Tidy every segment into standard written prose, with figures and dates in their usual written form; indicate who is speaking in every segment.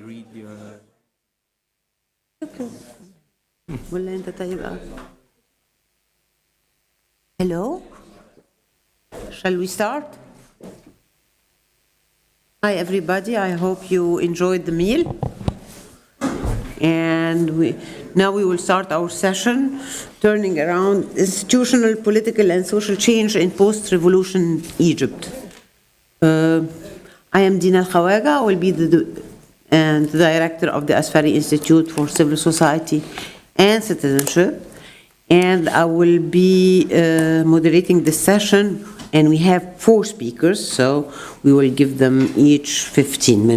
Speaker 1: read your...
Speaker 2: ولا أنت طيب Hello? Shall we start? Hi everybody, I hope you enjoyed the meal. And now we will start our session turning around institutional, political and social change in post-revolution Egypt. I am Dina El-Khawaga. I will be the director of the Asfari Institute for Civil Society and Citizenship. And I will be moderating this session. And we have 4 speakers, so we will give them each 15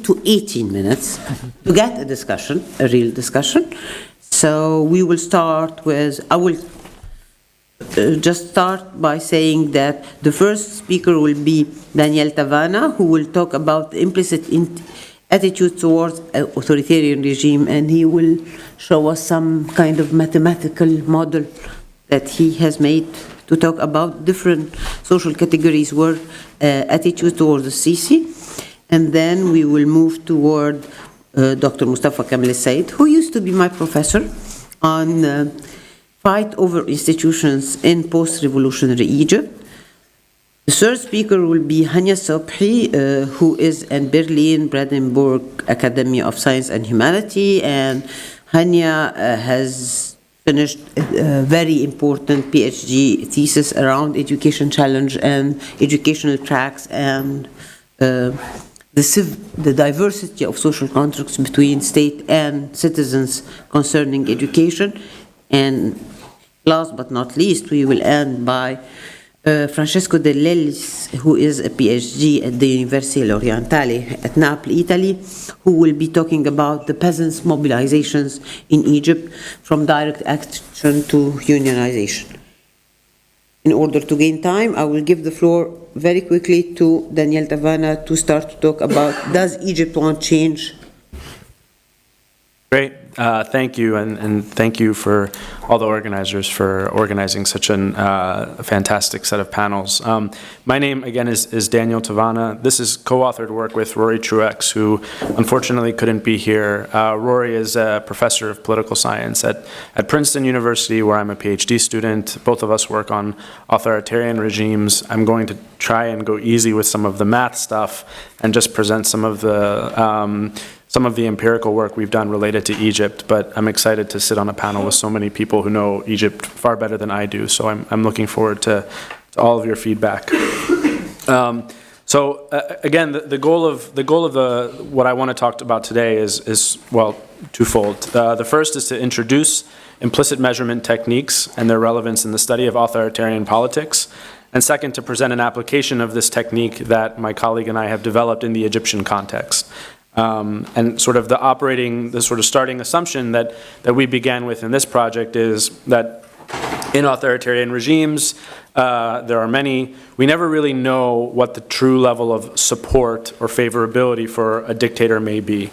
Speaker 2: to 18 minutes to get a discussion, a real discussion. So we will start with, I will just start by saying that the first speaker will be Daniel Tavana, who will talk about the implicit attitude towards an authoritarian regime, and he will show us some kind of mathematical model that he has made to talk about different social categories where attitude towards the Sisi. And then we will move toward Dr. Mustafa Kamel Said, who used to be my professor on fight over institutions in post-revolutionary Egypt. The third speaker will be Hania Sobhi, who is in Berlin Brandenburg Academy of Science and Humanity, and Hania has finished a very important PhD thesis around education challenge and educational tracks and the diversity of social contracts between state and citizens concerning education. And last but not least, we will end by Francesco De Lellis, who is a PhD at the University Orientale at Naples, Italy, who will be talking about the peasants' mobilizations in Egypt from direct action to unionization. In order to gain time, I will give the floor very quickly to Daniel Tavana to start to talk about, does Egypt want change?
Speaker 3: Great. Thank you, and thank you for all the organizers for organizing such a fantastic set of panels. My name, again, is Daniel Tavana. This is co-authored work with Rory Truex, who unfortunately couldn't be here. Rory is a professor of political science at Princeton University, where I'm a PhD student. Both of us work on authoritarian regimes. I'm going to try and go easy with some of the math stuff and just present some of the empirical work we've done related to Egypt, but I'm excited to sit on a panel with so many people who know Egypt far better than I do, so I'm looking forward to all of your feedback. Again, the goal of what I want to talk about today is well, twofold. The first is to introduce implicit measurement techniques and their relevance in the study of authoritarian politics, and second, to present an application of this technique that my colleague and I have developed in the Egyptian context. And sort of the starting assumption that we began with in this project is that in authoritarian regimes, there are many, we never really know what the true level of support or favorability for a dictator may be.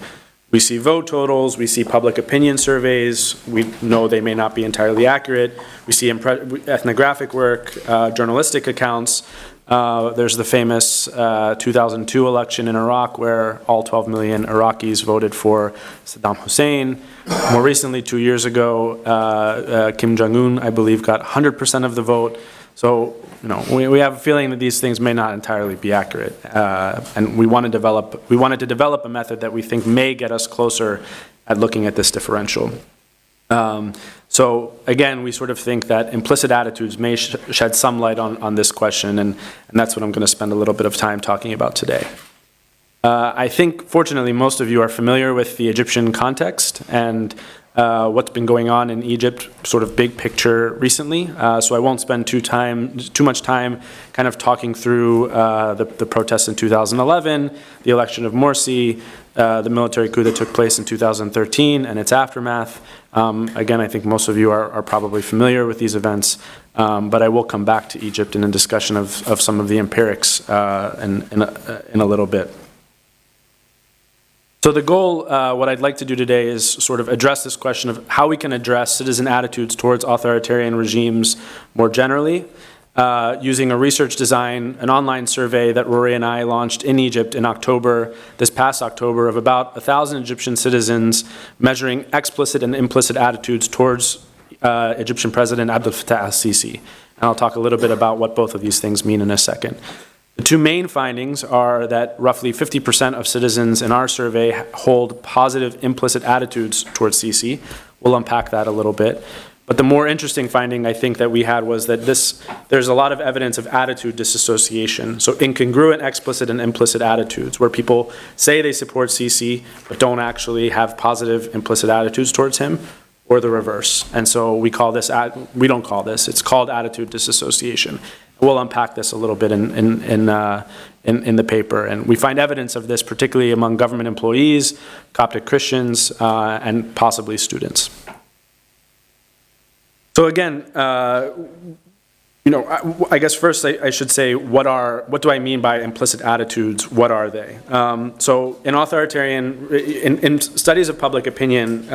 Speaker 3: We see vote totals, we see public opinion surveys, we know they may not be entirely accurate, we see ethnographic work, journalistic accounts. There's the famous 2002 election in Iraq where all 12 million Iraqis voted for Saddam Hussein. More recently, 2 years ago, Kim Jong-un, I believe, got 100% of the vote. So, we have a feeling that these things may not entirely be accurate. And we wanted to develop a method that we think may get us closer at looking at this differential. So again, we sort of think that implicit attitudes may shed some light on this question, and that's what I'm going to spend a little bit of time talking about today. I think, fortunately, most of you are familiar with the Egyptian context and what's been going on in Egypt, sort of big picture recently. So I won't spend too much time kind of talking through the protests in 2011, the election of Morsi, the military coup that took place in 2013 and its aftermath. Again, I think most of you are probably familiar with these events, but I will come back to Egypt in a discussion of some of the empirics in a little bit. So the goal, what I'd like to do today is sort of address this question of how we can address citizen attitudes towards authoritarian regimes more generally, using a research design, an online survey that Rory and I launched in Egypt in October, this past October, of about 1,000 Egyptian citizens measuring explicit and implicit attitudes towards Egyptian President Abdel Fattah al-Sisi. And I'll talk a little bit about what both of these things mean in a second. The two main findings are that roughly 50% of citizens in our survey hold positive implicit attitudes towards Sisi. We'll unpack that a little bit. But the more interesting finding I think that we had was that there's a lot of evidence of attitude disassociation. So incongruent explicit and implicit attitudes, where people say they support Sisi but don't actually have positive implicit attitudes towards him, or the reverse. And so we call this, we don't call this, it's called attitude disassociation. We'll unpack this a little bit in the paper. And we find evidence of this particularly among government employees, Coptic Christians, and possibly students. So again, I guess first I should say, what do I mean by implicit attitudes? What are they? So in authoritarian, in studies of public opinion,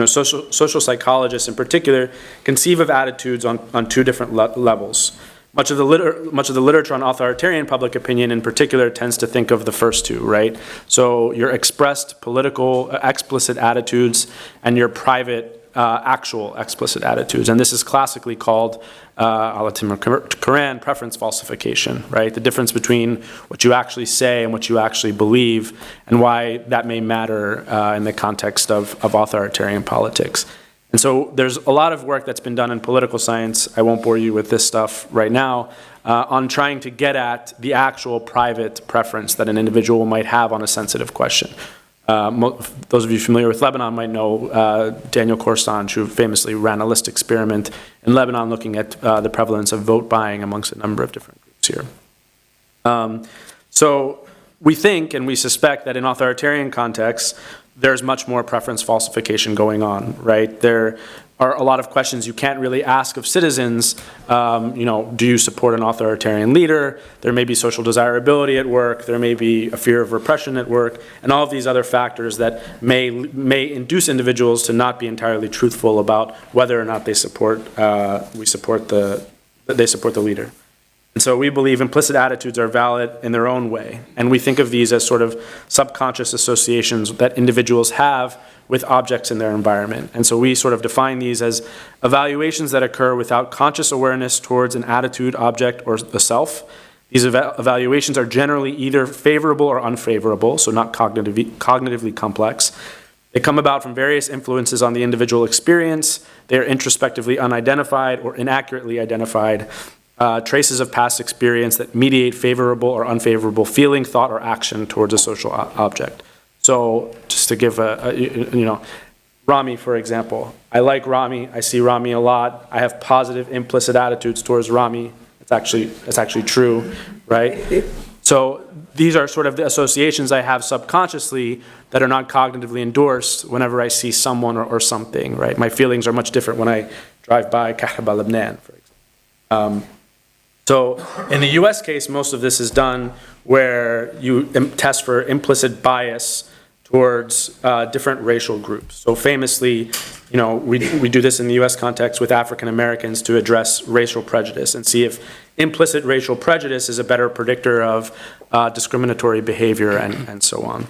Speaker 3: social psychologists in particular conceive of attitudes on two different levels. Much of the literature on authoritarian public opinion in particular tends to think of the first two, right? So your expressed political explicit attitudes and your private actual explicit attitudes. And this is classically called Quran preference falsification, right? The difference between what you actually say and what you actually believe, and why that may matter in the context of authoritarian politics. And so there's a lot of work that's been done in political science, I won't bore you with this stuff right now, on trying to get at the actual private preference that an individual might have on a sensitive question. Those of you familiar with Lebanon might know Daniel Korsanj, who famously ran a list experiment in Lebanon looking at the prevalence of vote buying amongst a number of different groups here. So we think and we suspect that in authoritarian contexts, there's much more preference falsification going on, right? There are a lot of questions you can't really ask of citizens. Do you support an authoritarian leader? There may be social desirability at work. There may be a fear of repression at work, and all of these other factors that may induce individuals to not be entirely truthful about whether or not they support the leader. And so we believe implicit attitudes are valid in their own way, and we think of these as sort of subconscious associations that individuals have with objects in their environment. And so we sort of define these as evaluations that occur without conscious awareness towards an attitude, object, or the self. These evaluations are generally either favorable or unfavorable, so not cognitively complex. They come about from various influences on the individual experience. They are introspectively unidentified or inaccurately identified. Traces of past experience that mediate favorable or unfavorable feeling, thought, or action towards a social object. So just to give Rami, for example. I like Rami. I see Rami a lot. I have positive implicit attitudes towards Rami. That's actually true, right? So these are sort of the associations I have subconsciously that are not cognitively endorsed whenever I see someone or something, right? My feelings are much different when I drive by Kahaba, Lebanon, for example. So in the US case, most of this is done where you test for implicit bias towards different racial groups. So famously, we do this in the US context with African Americans to address racial prejudice and see if implicit racial prejudice is a better predictor of discriminatory behavior and so on.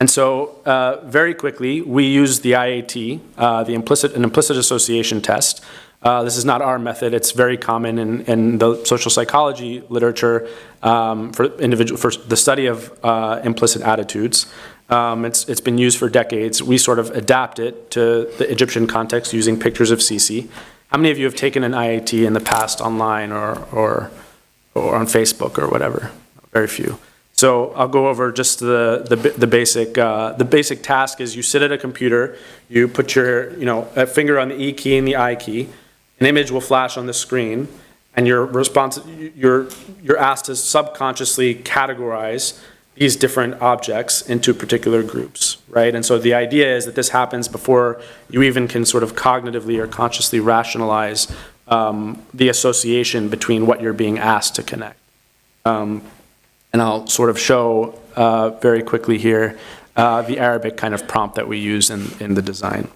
Speaker 3: And so very quickly, we use the IAT, an implicit association test. This is not our method. It's very common in the social psychology literature for the study of implicit attitudes. It's been used for decades. We sort of adapt it to the Egyptian context using pictures of Sisi. How many of you have taken an IAT in the past online or on Facebook or whatever? Very few. So I'll go over just the basic. The basic task is you sit at a computer, you put your finger on the E key and the I key. An image will flash on the screen, and you're asked to subconsciously categorize these different objects into particular groups, right? And so the idea is that this happens before you even can sort of cognitively or consciously rationalize the association between what you're being asked to connect. And I'll sort of show very quickly here the Arabic kind of prompt that we use in the design.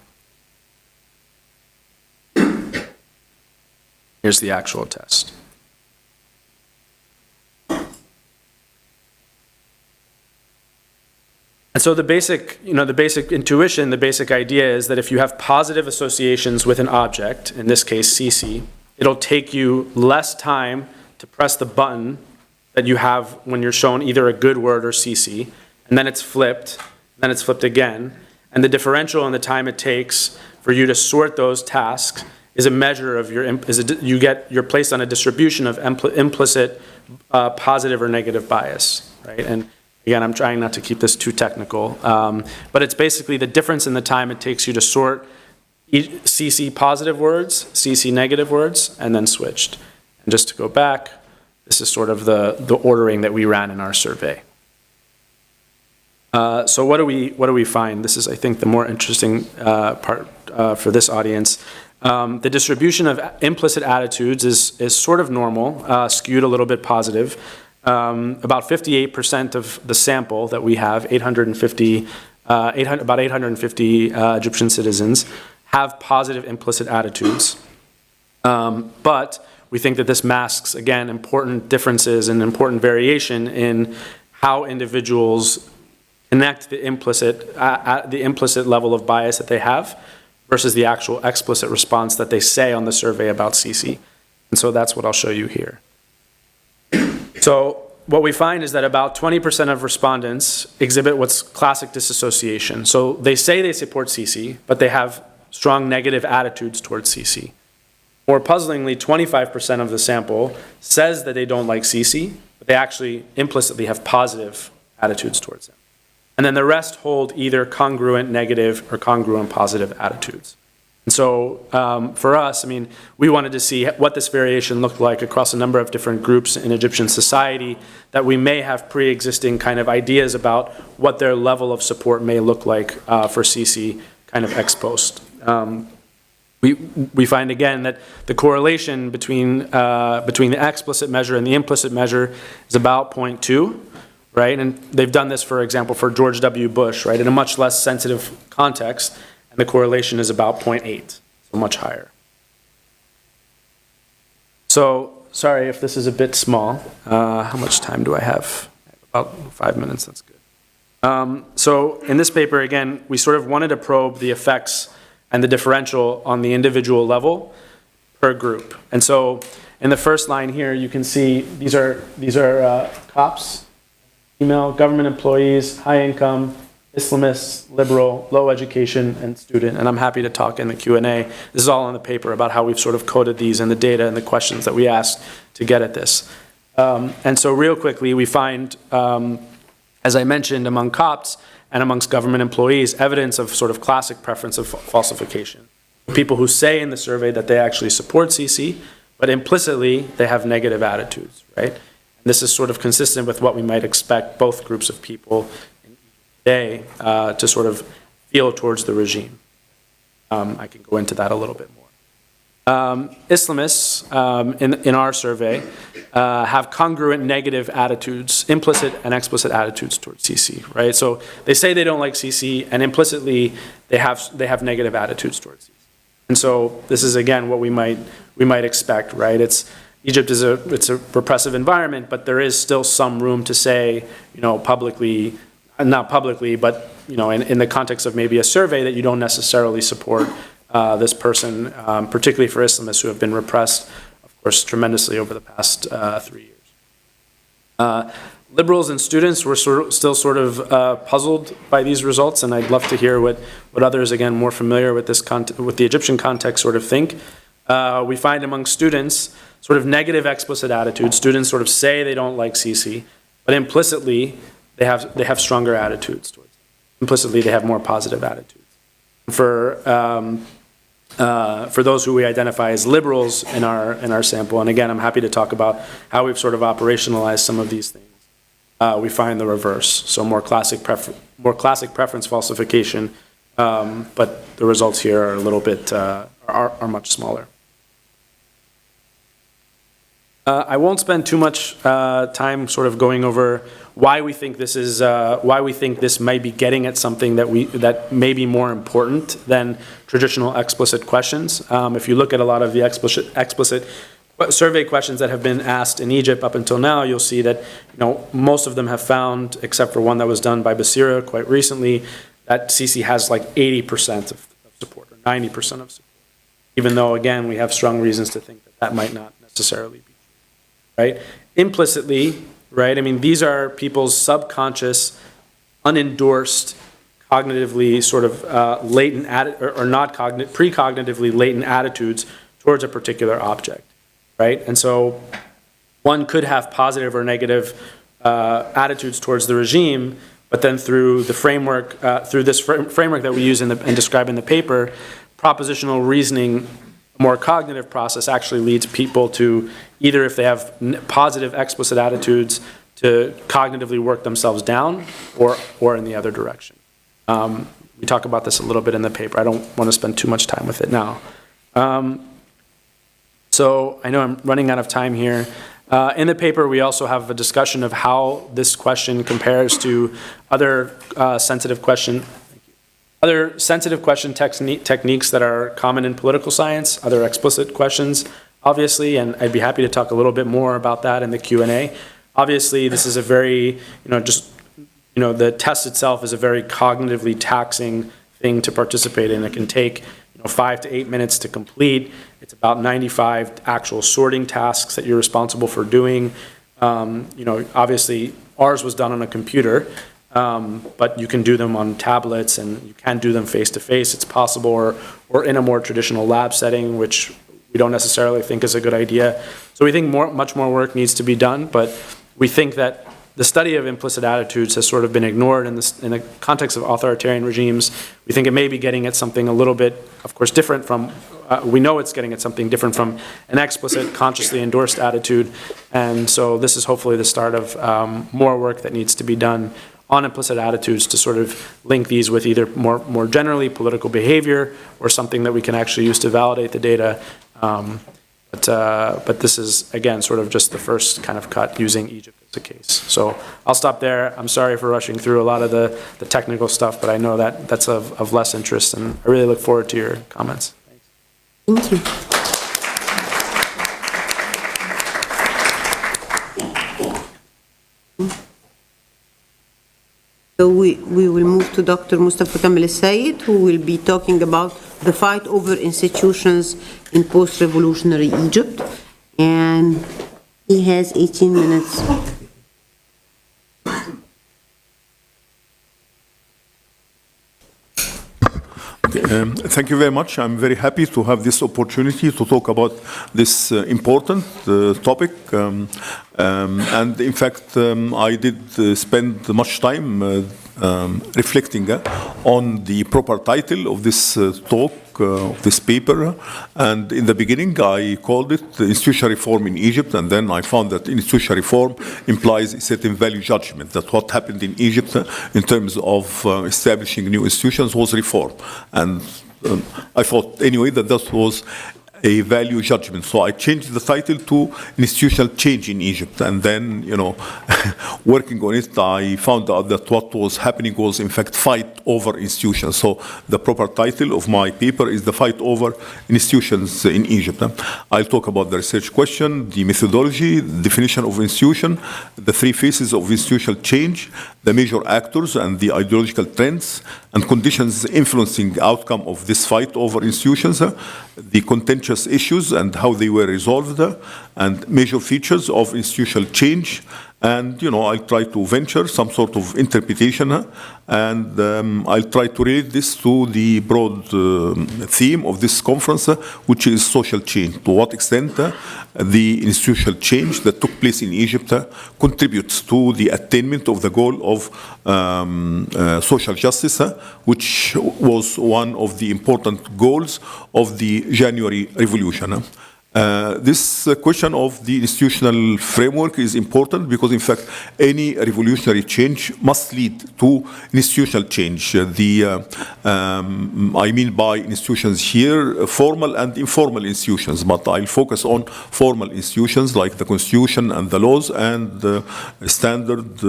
Speaker 3: Here's the actual test. And so the basic intuition, the basic idea is that if you have positive associations with an object, in this case CC, it'll take you less time to press the button that you have when you're shown either a good word or CC, and then it's flipped again. And the differential in the time it takes for you to sort those tasks is a measure of you're placed on a distribution of implicit positive or negative bias, right? And again, I'm trying not to keep this too technical, but it's basically the difference in the time it takes you to sort CC positive words, CC negative words, and then switched. And just to go back, this is sort of the ordering that we ran in our survey. So what do we find? This is, I think, the more interesting part for this audience. The distribution of implicit attitudes is sort of normal, skewed a little bit positive. About 58% of the sample that we have, about 850 Egyptian citizens, have positive implicit attitudes. But we think that this masks, again, important differences and important variation in how individuals connect the implicit level of bias that they have versus the actual explicit response that they say on the survey about CC. And so that's what I'll show you here. So what we find is that about 20% of respondents exhibit what's classic disassociation. So they say they support CC, but they have strong negative attitudes towards CC. More puzzlingly, 25% of the sample says that they don't like CC, but they actually implicitly have positive attitudes towards them. And then the rest hold either congruent negative or congruent positive attitudes. And so for us, I mean, we wanted to see what this variation looked like across a number of different groups in Egyptian society that we may have pre-existing kind of ideas about what their level of support may look like for CC kind of ex post. We find again that the correlation between the explicit measure and the implicit measure is about 0.2, right? And they've done this, for example, for George W. Bush, right, in a much less sensitive context, and the correlation is about 0.8, so much higher. So, sorry if this is a bit small. How much time do I have? About 5 minutes, that's good. So in this paper, again, we sort of wanted to probe the effects and the differential on the individual level per group. And so in the first line here, you can see these are cops, female, government employees, high income, Islamists, liberal, low education, and student. And I'm happy to talk in the Q&A. This is all on the paper about how we've sort of coded these and the data and the questions that we asked to get at this. And so real quickly, we find, as I mentioned, among Copts and amongst government employees, evidence of sort of classic preference of falsification. People who say in the survey that they actually support CC, but implicitly they have negative attitudes, right? And this is sort of consistent with what we might expect both groups of people today to sort of feel towards the regime. I can go into that a little bit more. Islamists in our survey have congruent negative attitudes, implicit and explicit attitudes towards CC, right? So they say they don't like CC, and implicitly they have negative attitudes towards CC. And so this is again what we might expect, right? Egypt is a repressive environment, but there is still some room to say, publicly, not publicly, but in the context of maybe a survey that you don't necessarily support this person, particularly for Islamists who have been repressed, of course, tremendously over the past 3 years. Liberals and students were still sort of puzzled by these results, and I'd love to hear what others, again, more familiar with with the Egyptian context, sort of think. We find among students sort of negative explicit attitudes. Students sort of say they don't like CC, but implicitly they have stronger attitudes towards it. Implicitly, they have more positive attitudes. For those who we identify as liberals in our sample, and again, I'm happy to talk about how we've sort of operationalized some of these things. We find the reverse, so more classic preference falsification, but the results here are a little bit are much smaller. I won't spend too much time sort of going over why we think this is, why we think this may be getting at something that may be more important than traditional explicit questions. If you look at a lot of the explicit survey questions that have been asked in Egypt up until now, you'll see that most of them have found, except for one that was done by Basira quite recently, that Sisi has like 80% of support or 90% of support. Even though, again, we have strong reasons to think that might not necessarily be true, right? Implicitly, right, I mean, these are people's subconscious, unendorsed, cognitively sort of latent, or not precognitively latent attitudes towards a particular object, right? And so one could have positive or negative attitudes towards the regime, but then through the framework, through this framework that we use and describe in the paper, propositional reasoning, a more cognitive process, actually leads people to either, if they have positive explicit attitudes, to cognitively work themselves down, or in the other direction. We talk about this a little bit in the paper. I don't want to spend too much time with it now. So I know I'm running out of time here. In the paper, we also have a discussion of how this question compares to other sensitive question techniques that are common in political science, other explicit questions, obviously, and I'd be happy to talk a little bit more about that in the Q&A. Obviously, this is a very, the test itself is a very cognitively taxing thing to participate in. It can take 5 to 8 minutes to complete. It's about 95 actual sorting tasks that you're responsible for doing. Obviously, ours was done on a computer, but you can do them on tablets, and you can do them face-to-face. It's possible, or in a more traditional lab setting, which we don't necessarily think is a good idea. So we think much more work needs to be done, but we think that the study of implicit attitudes has sort of been ignored in the context of authoritarian regimes. We think it may be getting at something a little bit, of course, different from, we know it's getting at something different from an explicit, consciously endorsed attitude. And so this is hopefully the start of more work that needs to be done on implicit attitudes to sort of link these with either more generally political behavior or something that we can actually use to validate the data. But this is, again, sort of just the first kind of cut using Egypt as a case. So I'll stop there. I'm sorry for rushing through a lot of the technical stuff, but I know that that's of less interest, and I really look forward to your comments.
Speaker 2: Thank you. So we will move to Dr. Mustafa Kamel Sayed, who will be talking about the fight over institutions in post-revolutionary Egypt. And he has 18 minutes.
Speaker 1: Thank you very much. I'm very happy to have this opportunity to talk about this important topic. And in fact, I did spend much time reflecting on the proper title of this talk, of this paper. And in the beginning, I called it Institutional Reform in Egypt, and then I found that institutional reform implies a certain value judgment, that what happened in Egypt in terms of establishing new institutions was reform. And I thought anyway that was a value judgment. So I changed the title to Institutional Change in Egypt. And then, working on it, I found out that what was happening was, in fact, fight over institutions. So the proper title of my paper is The Fight Over Institutions in Egypt. I'll talk about the research question, the methodology, the definition of institution, the 3 phases of institutional change, the major actors and the ideological trends and conditions influencing the outcome of this fight over institutions, the contentious issues and how they were resolved, and major features of institutional change. And, I'll try to venture some sort of interpretation, and I'll try to relate this to the broad theme of this conference, which is social change. To what extent the institutional change that took place in Egypt contributes to the attainment of the goal of social justice, which was one of the important goals of the January Revolution. This question of the institutional framework is important because, in fact, any revolutionary change must lead to institutional change. I mean by institutions here, formal and informal institutions, but I'll focus on formal institutions like the Constitution and the laws and standard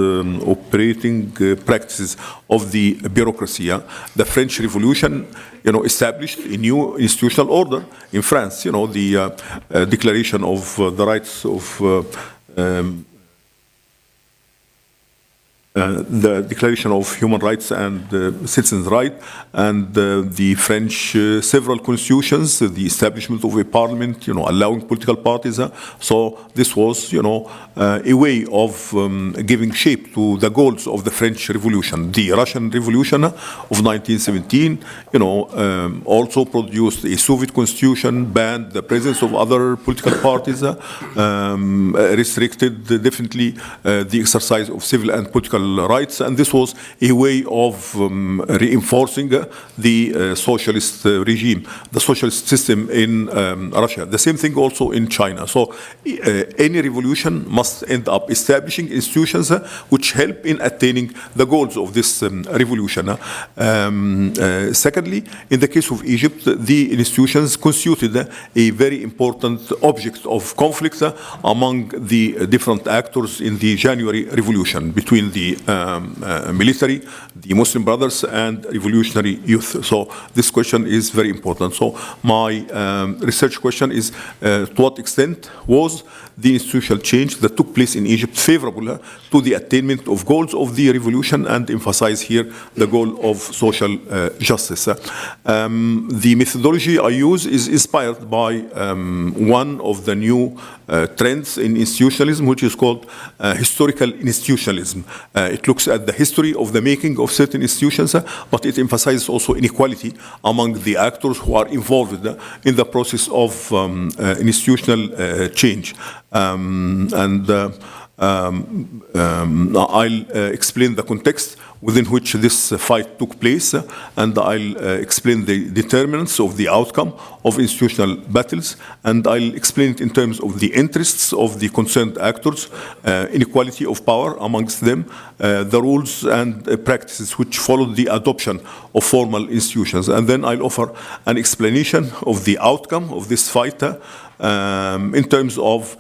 Speaker 1: operating practices of the bureaucracy. The French Revolution, established a new institutional order in France. The Declaration of the Rights of the Declaration of Human Rights and Citizens' Rights, and the French several constitutions, the establishment of a parliament, allowing political parties. So this was, a way of giving shape to the goals of the French Revolution. The Russian Revolution of 1917, also produced a Soviet constitution, banned the presence of other political parties, restricted definitely the exercise of civil and political rights, and this was a way of reinforcing the socialist regime, the socialist system in Russia. The same thing also in China. So any revolution must end up establishing institutions which help in attaining the goals of this revolution. Secondly, in the case of Egypt, the institutions constituted a very important object of conflict among the different actors in the January Revolution between the military, the Muslim Brothers, and revolutionary youth. So this question is very important. So my research question is, to what extent was the institutional change that took place in Egypt favorable to the attainment of goals of the revolution, and emphasize here the goal of social justice. The methodology I use is inspired by one of the new trends in institutionalism, which is called historical institutionalism. It looks at the history of the making of certain institutions, but it emphasizes also inequality among the actors who are involved in the process of institutional change. I'll explain the context within which this fight took place, and I'll explain the determinants of the outcome of institutional battles, and I'll explain it in terms of the interests of the concerned actors, inequality of power amongst them, the rules and practices which followed the adoption of formal institutions. And then I'll offer an explanation of the outcome of this fight in terms of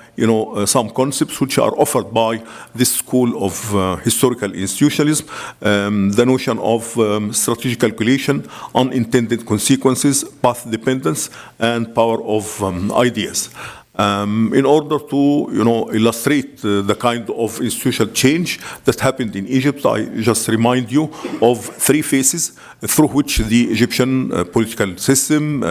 Speaker 1: some concepts which are offered by this school of historical institutionalism, the notion of strategic calculation, unintended consequences, path dependence, and power of ideas. In order to illustrate the kind of institutional change that happened in Egypt, I just remind you of three phases through which the Egyptian political system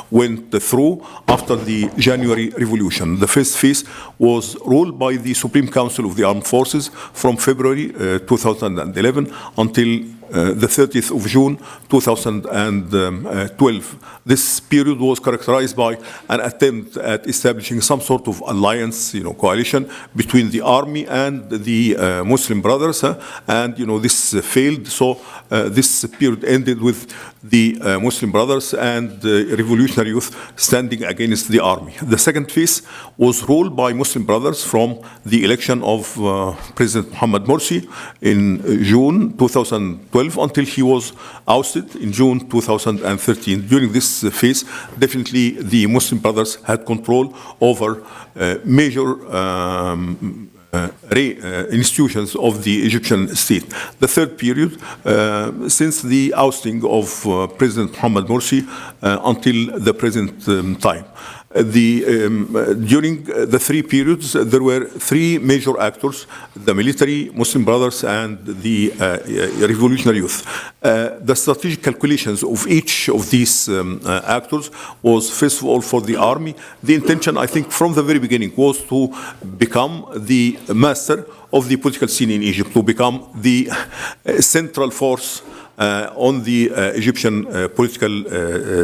Speaker 1: went through after the January Revolution. The first phase was ruled by the Supreme Council of the Armed Forces from February 2011 until the 30th of June 2012. This period was characterized by an attempt at establishing some sort of alliance, coalition between the army and the Muslim Brothers, and this failed. So this period ended with the Muslim Brothers and revolutionary youth standing against the army. The second phase was ruled by Muslim Brothers from the election of President Mohamed Morsi in June 2012 until he was ousted in June 2013. During this phase, definitely the Muslim Brothers had control over major institutions of the Egyptian state. The third period, since the ousting of President Mohamed Morsi until the present time. During the three periods, there were three major actors: the military, Muslim Brothers, and the revolutionary youth. The strategic calculations of each of these actors was, first of all, for the army. The intention, I think, from the very beginning was to become the master of the political scene in Egypt, to become the central force on the Egyptian political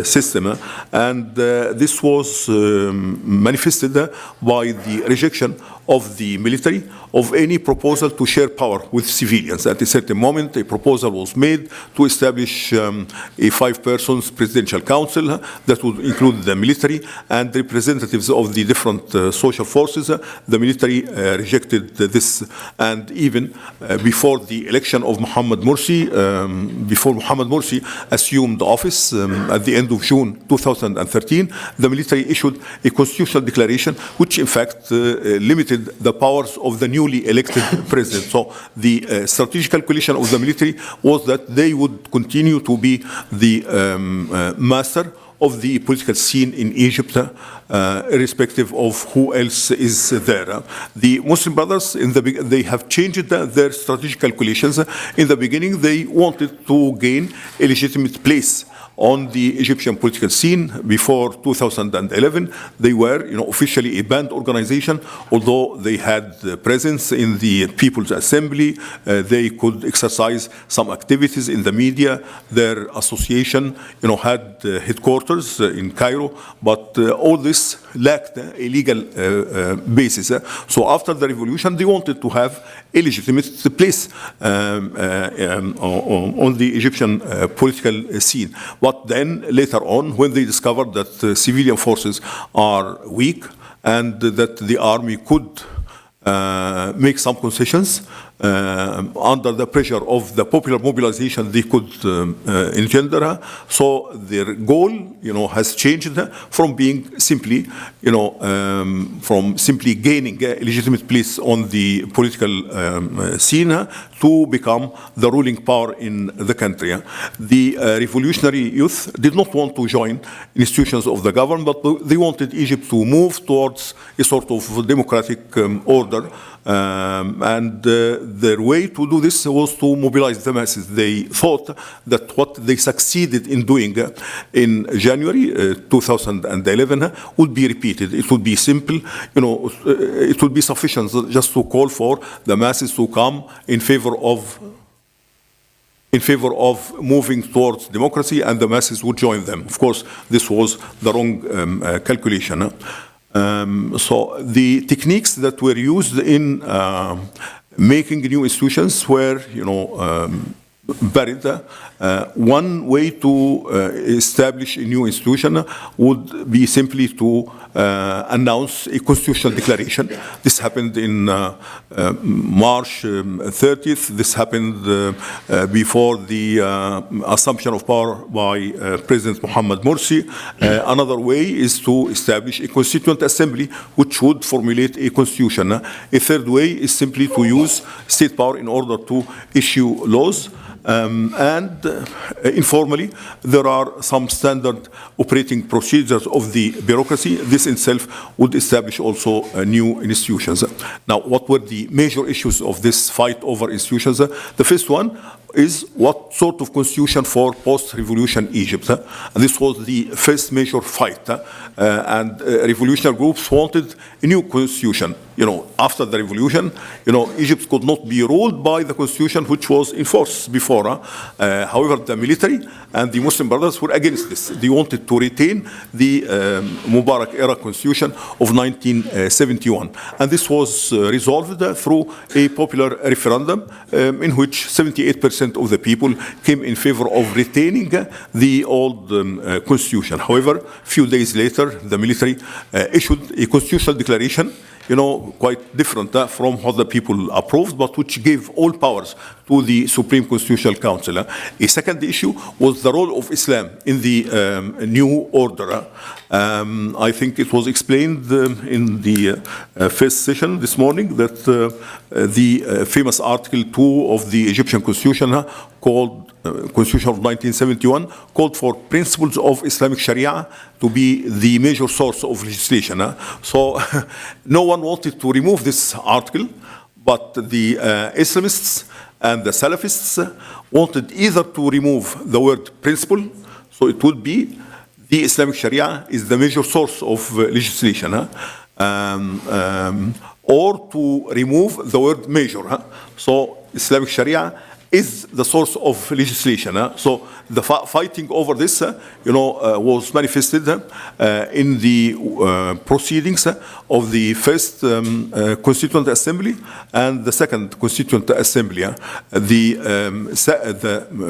Speaker 1: system, and this was manifested by the rejection of the military of any proposal to share power with civilians. At a certain moment, a proposal was made to establish a 5-person presidential council that would include the military and representatives of the different social forces. The military rejected this, and even before the election of Mohammed Morsi, before Mohammed Morsi assumed office at the end of June 2013, the military issued a constitutional declaration which in fact limited the powers of the newly elected president. So the strategic calculation of the military was that they would continue to be the master of the political scene in Egypt, irrespective of who else is there. The Muslim Brothers, they have changed their strategic calculations. In the beginning, they wanted to gain a legitimate place on the Egyptian political scene. Before 2011, they were officially a banned organization, although they had presence in the People's Assembly. They could exercise some activities in the media. Their association had headquarters in Cairo, but all this lacked a legal basis. So after the revolution, they wanted to have a legitimate place on the Egyptian political scene. But then later on, when they discovered that civilian forces are weak and that the army could make some concessions under the pressure of the popular mobilization they could engender. So their goal, has changed from being simply, from simply gaining a legitimate place on the political scene to become the ruling power in the country. The revolutionary youth did not want to join institutions of the government, but they wanted Egypt to move towards a sort of democratic order. And their way to do this was to mobilize the masses. They thought that what they succeeded in doing in January 2011 would be repeated. It would be simple, it would be sufficient just to call for the masses to come in favor of moving towards democracy, and the masses would join them. Of course, this was the wrong calculation. So the techniques that were used in making new institutions were, varied. One way to establish a new institution would be simply to announce a constitutional declaration. This happened in March 30th. This happened before the assumption of power by President Mohammed Morsi. Another way is to establish a constituent assembly which would formulate a constitution. A third way is simply to use state power in order to issue laws. And informally, there are some standard operating procedures of the bureaucracy. This itself would establish also new institutions. Now, what were the major issues of this fight over institutions? The first one is what sort of constitution for post-revolution Egypt. And this was the first major fight. And revolutionary groups wanted a new constitution. After the revolution, Egypt could not be ruled by the constitution which was in force before. However, the military and the Muslim Brothers were against this. They wanted to retain the Mubarak-era constitution of 1971. And this was resolved through a popular referendum in which 78% of the people came in favor of retaining the old constitution. However, a few days later, the military issued a constitutional declaration, quite different from what the people approved, but which gave all powers to the Supreme Constitutional Council. A second issue was the role of Islam in the new order. I think it was explained in the first session this morning that the famous Article 2 of the Egyptian Constitution called Constitution of 1971 called for principles of Islamic Sharia to be the major source of legislation. So no one wanted to remove this article, but the Islamists and the Salafists wanted either to remove the word principle, so it would be the Islamic Sharia is the major source of legislation, or to remove the word major. So Islamic Sharia is the source of legislation. So the fighting over this, was manifested in the proceedings of the first Constituent Assembly and the second Constituent Assembly. The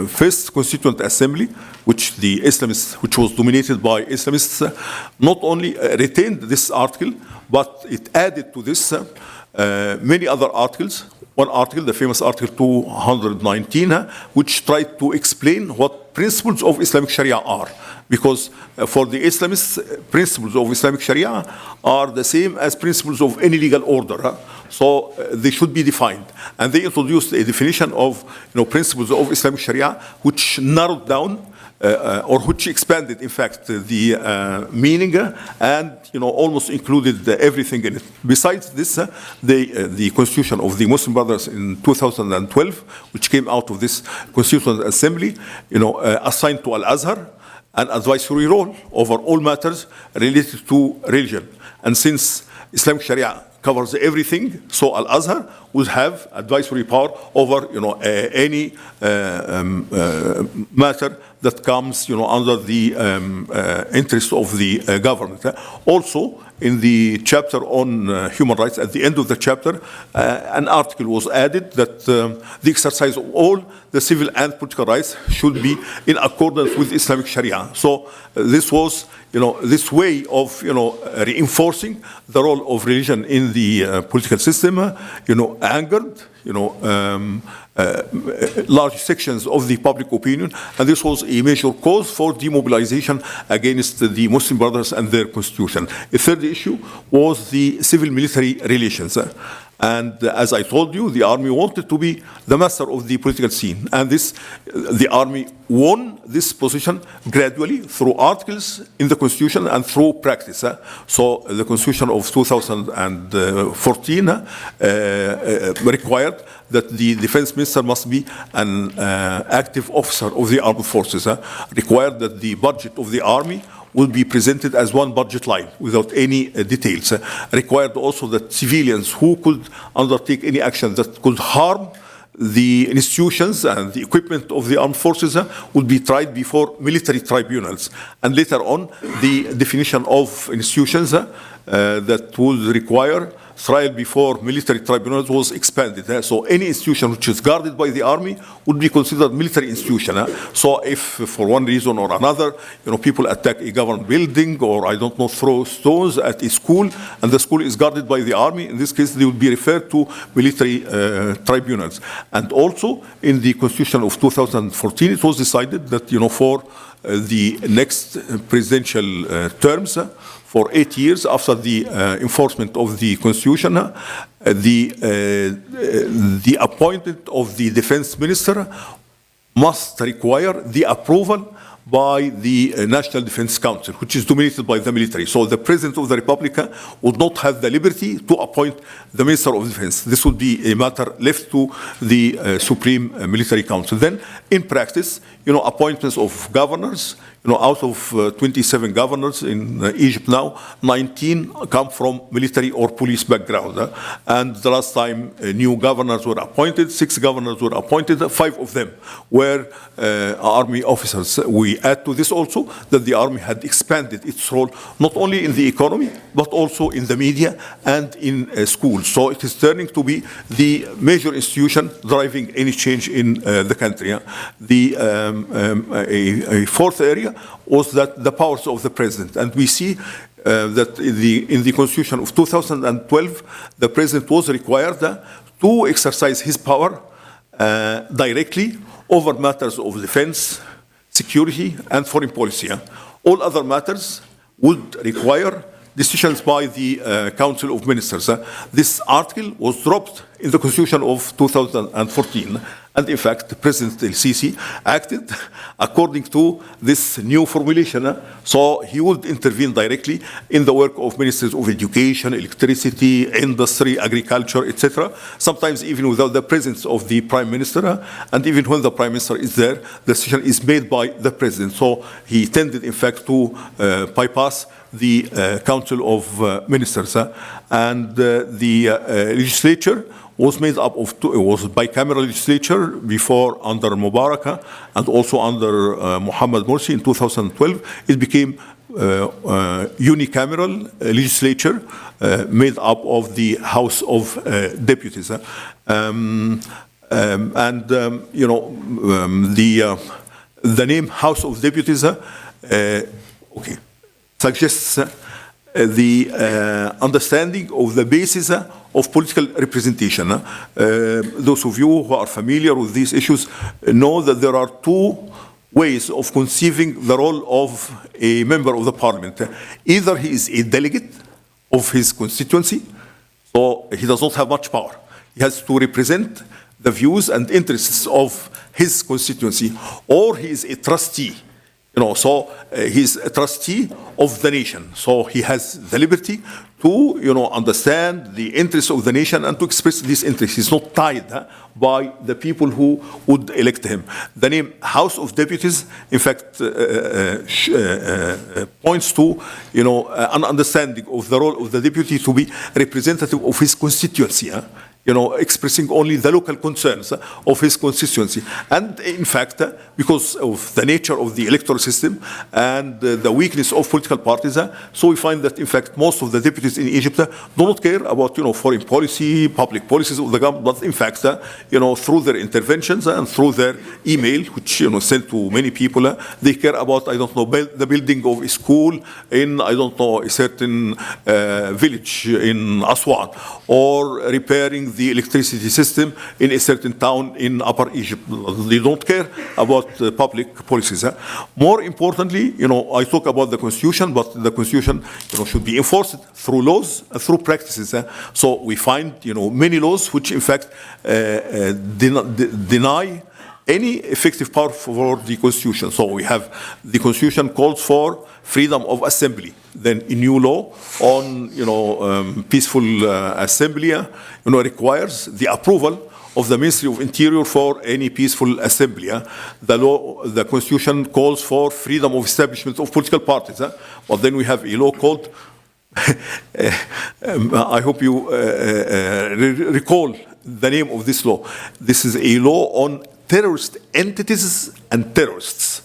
Speaker 1: first Constituent Assembly, which was dominated by Islamists, not only retained this article, but it added to this many other articles. One article, the famous Article 219, which tried to explain what principles of Islamic Sharia are. Because for the Islamists, principles of Islamic Sharia are the same as principles of any legal order. So they should be defined. And they introduced a definition of principles of Islamic Sharia, which narrowed down or which expanded, in fact, the meaning and almost included everything in it. Besides this, the Constitution of the Muslim Brothers in 2012, which came out of this Constituent Assembly, assigned to Al-Azhar an advisory role over all matters related to religion. And since Islamic Sharia covers everything, so Al-Azhar would have advisory power over any matter that comes under the interest of the government. Also, in the chapter on human rights, at the end of the chapter, an article was added that the exercise of all the civil and political rights should be in accordance with Islamic Sharia. So this was, this way of, reinforcing the role of religion in the political system, angered, large sections of the public opinion, and this was a major cause for demobilization against the Muslim Brothers and their constitution. A third issue was the civil-military relations. And as I told you, the army wanted to be the master of the political scene. And the army won this position gradually through articles in the Constitution and through practice. So the Constitution of 2014 required that the defense minister must be an active officer of the armed forces, required that the budget of the army will be presented as one budget line without any details. Required also that civilians who could undertake any action that could harm the institutions and the equipment of the armed forces would be tried before military tribunals. And later on, the definition of institutions that would require trial before military tribunals was expanded. So any institution which is guarded by the army would be considered military institution. So if for one reason or another, people attack a government building or, I don't know, throw stones at a school and the school is guarded by the army, in this case, they would be referred to military tribunals. And also in the Constitution of 2014, it was decided that, for the next presidential terms, for 8 years after the enforcement of the Constitution, the appointment of the defense minister must require the approval by the National Defense Council, which is dominated by the military. So the President of the Republic would not have the liberty to appoint the Minister of Defense. This would be a matter left to the Supreme Military Council. Then, in practice, appointments of governors, out of 27 governors in Egypt now, 19 come from military or police background. And the last time new governors were appointed, 6 governors were appointed, 5 of them were army officers. We add to this also that the army had expanded its role not only in the economy, but also in the media and in schools. So it is turning to be the major institution driving any change in the country. A fourth area was that the powers of the president. And we see that in the Constitution of 2012, the president was required to exercise his power directly over matters of defense, security, and foreign policy. All other matters would require decisions by the Council of Ministers. This article was dropped in the Constitution of 2014. And in fact, President El-Sisi acted according to this new formulation. So he would intervene directly in the work of ministers of education, electricity, industry, agriculture, etc. Sometimes even without the presence of the prime minister. And even when the prime minister is there, the decision is made by the president. So he tended, in fact, to bypass the Council of Ministers. And the legislature was made up of two, it was bicameral legislature before under Mubarak and also under Mohammed Morsi in 2012. It became unicameral legislature made up of the House of Deputies. The name House of Deputies suggests the understanding of the basis of political representation. Those of you who are familiar with these issues know that there are two ways of conceiving the role of a member of the parliament. Either he is a delegate of his constituency, so he does not have much power. He has to represent the views and interests of his constituency, or he is a trustee. So he's a trustee of the nation. So he has the liberty to, understand the interests of the nation and to express these interests. He's not tied by the people who would elect him. The name House of Deputies, in fact, points to, an understanding of the role of the deputy to be representative of his constituency. Expressing only the local concerns of his constituency. And in fact, because of the nature of the electoral system and the weakness of political parties, so we find that in fact most of the deputies in Egypt do not care about foreign policy, public policies of the government, but in fact through their interventions and through their email, which sent to many people, they care about the building of a school in a certain village in Aswan, or repairing the electricity system in a certain town in Upper Egypt. They don't care about public policies. More importantly, I talk about the constitution, but the constitution, should be enforced through laws and through practices. So we find, many laws which, in fact, deny any effective power for the constitution. So we have the constitution calls for freedom of assembly. Then a new law on peaceful assembly requires the approval of the Ministry of Interior for any peaceful assembly. The constitution calls for freedom of establishment of political parties. But then we have a law called I hope you recall the name of this law. This is a law on terrorist entities and terrorists.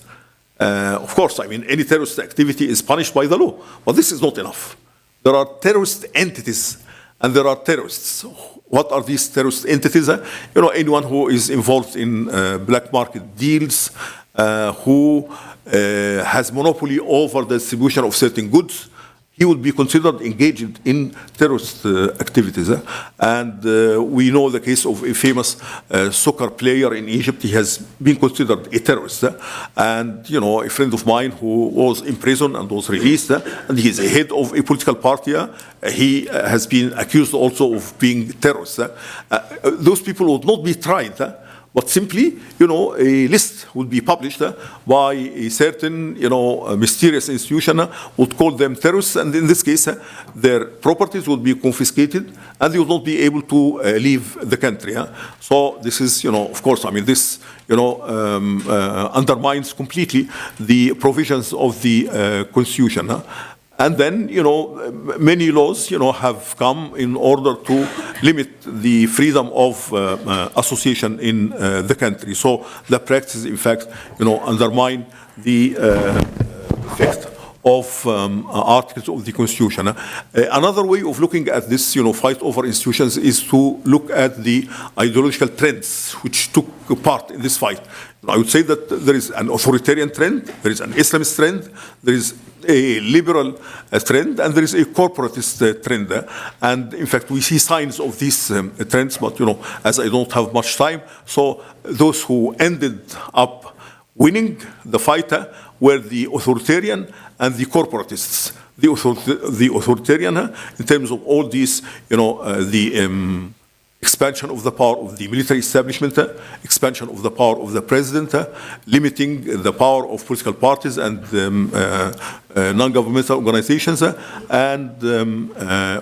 Speaker 1: Of course, any terrorist activity is punished by the law, but this is not enough. There are terrorist entities and there are terrorists. What are these terrorist entities? Anyone who is involved in black market deals, who has monopoly over the distribution of certain goods, he would be considered engaged in terrorist activities. And we know the case of a famous soccer player in Egypt. He has been considered a terrorist. And, a friend of mine who was in prison and was released, and he is a head of a political party. He has been accused also of being terrorist. Those people would not be tried, but simply, a list would be published by a certain, mysterious institution would call them terrorists, and in this case, their properties would be confiscated, and they would not be able to leave the country. So this is, of course, this, undermines completely the provisions of the Constitution. And then, many laws, have come in order to limit the freedom of association in the country. So the practice, in fact, undermine the effect of articles of the Constitution. Another way of looking at this, fight over institutions is to look at the ideological trends which took part in this fight. I would say that there is an authoritarian trend, there is an Islamist trend, there is a liberal trend, and there is a corporatist trend. And in fact, we see signs of these trends, but as I don't have much time, so those who ended up winning the fight were the authoritarian and the corporatists. The authoritarian, in terms of all these, expansion of the power of the military establishment, expansion of the power of the president, limiting the power of political parties and non-governmental organizations, and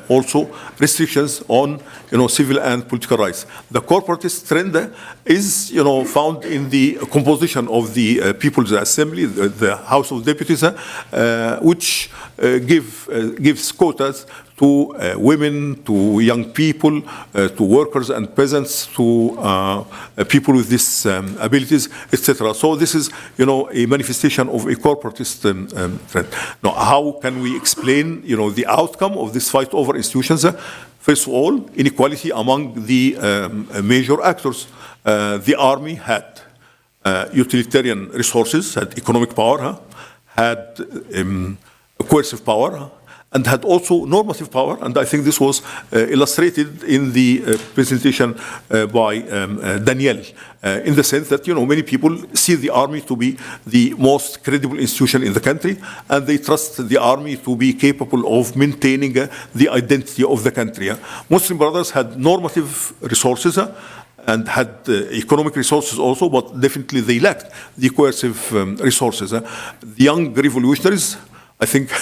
Speaker 1: also restrictions on, civil and political rights. The corporatist trend is, found in the composition of the People's Assembly, the House of Deputies, which gives quotas to women, to young people, to workers and peasants, to people with these abilities, etc. So this is, a manifestation of a corporatist trend. Now, how can we explain, the outcome of this fight over institutions? First of all, inequality among the major actors. The army had utilitarian resources, had economic power, had coercive power, and had also normative power, and I think this was illustrated in the presentation by Danielle, in the sense that, many people see the army to be the most credible institution in the country, and they trust the army to be capable of maintaining the identity of the country. Muslim Brothers had normative resources, and had economic resources also, but definitely they lacked the coercive resources. The young revolutionaries, I think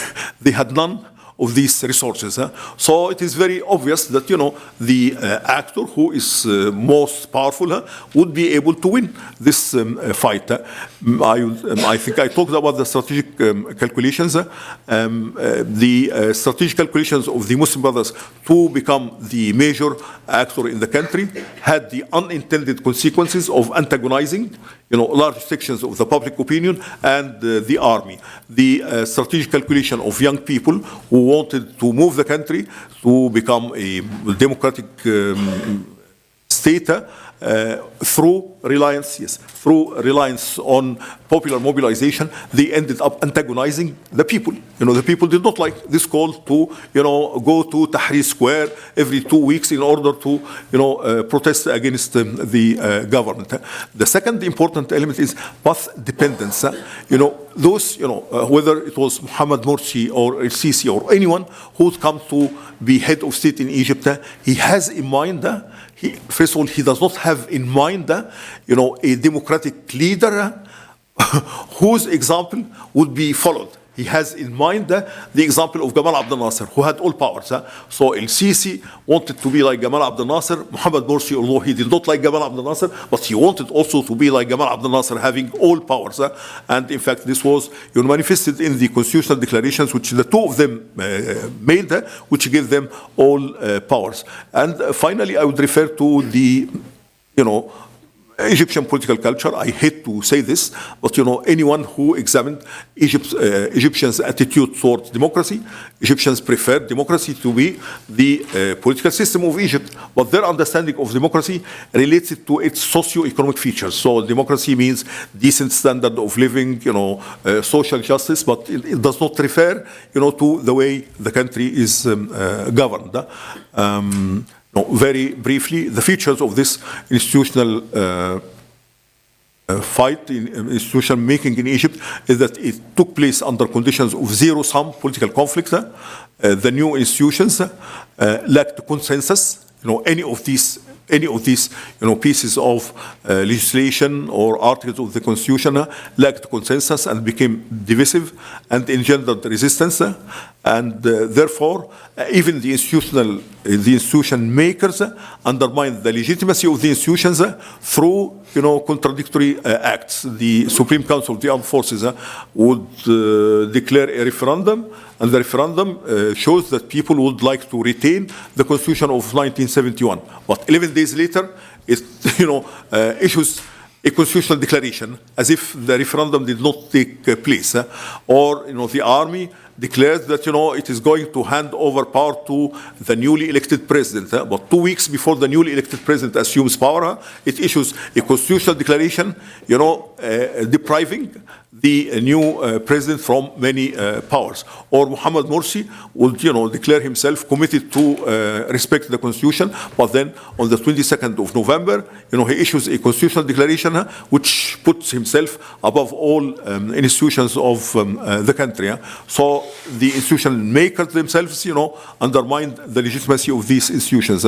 Speaker 1: they had none of these resources. So it is very obvious that, the actor who is most powerful would be able to win this fight. I think I talked about the strategic calculations. The strategic calculations of the Muslim Brothers to become the major actor in the country had the unintended consequences of antagonizing, large sections of the public opinion and the army. The strategic calculation of young people who wanted to move the country to become a democratic state through reliance on popular mobilization, they ended up antagonizing the people. The people did not like this call to, go to Tahrir Square every 2 weeks in order to, protest against the government. The second important element is path dependence. Those, whether it was Mohammed Morsi or El-Sisi or anyone who'd come to be head of state in Egypt, he has in mind, first of all, he does not have in mind, a democratic leader whose example would be followed. He has in mind the example of Gamal Abdel Nasser, who had all powers. So El-Sisi wanted to be like Gamal Abdel Nasser. Mohammed Morsi, although he did not like Gamal Abdel Nasser, but he wanted also to be like Gamal Abdel Nasser, having all powers. And in fact, this was manifested in the constitutional declarations, which the two of them made, which gave them all powers. And finally, I would refer to the, Egyptian political culture. I hate to say this, but anyone who examined Egyptians' attitude towards democracy, Egyptians prefer democracy to be the political system of Egypt, but their understanding of democracy relates it to its socio-economic features. So democracy means decent standard of living, social justice, but it does not refer, to the way the country is governed. Very briefly, the features of this institutional fight, in institutional making in Egypt, is that it took place under conditions of zero-sum political conflict. The new institutions lacked consensus. Any of these pieces of legislation or articles of the Constitution lacked consensus and became divisive and engendered resistance. And therefore, even the institution makers undermined the legitimacy of the institutions through, contradictory acts. The Supreme Council of the Armed Forces would declare a referendum, and the referendum shows that people would like to retain the Constitution of 1971. But 11 days later, it issues a constitutional declaration as if the referendum did not take place. Or the army declares that it is going to hand over power to the newly elected president. But 2 weeks before the newly elected president assumes power, it issues a constitutional declaration, depriving the new president from many powers. Or Mohammed Morsi would, declare himself committed to respect the constitution, but then on the 22nd of November, he issues a constitutional declaration which puts himself above all institutions of the country. So the institution makers themselves, undermined the legitimacy of these institutions.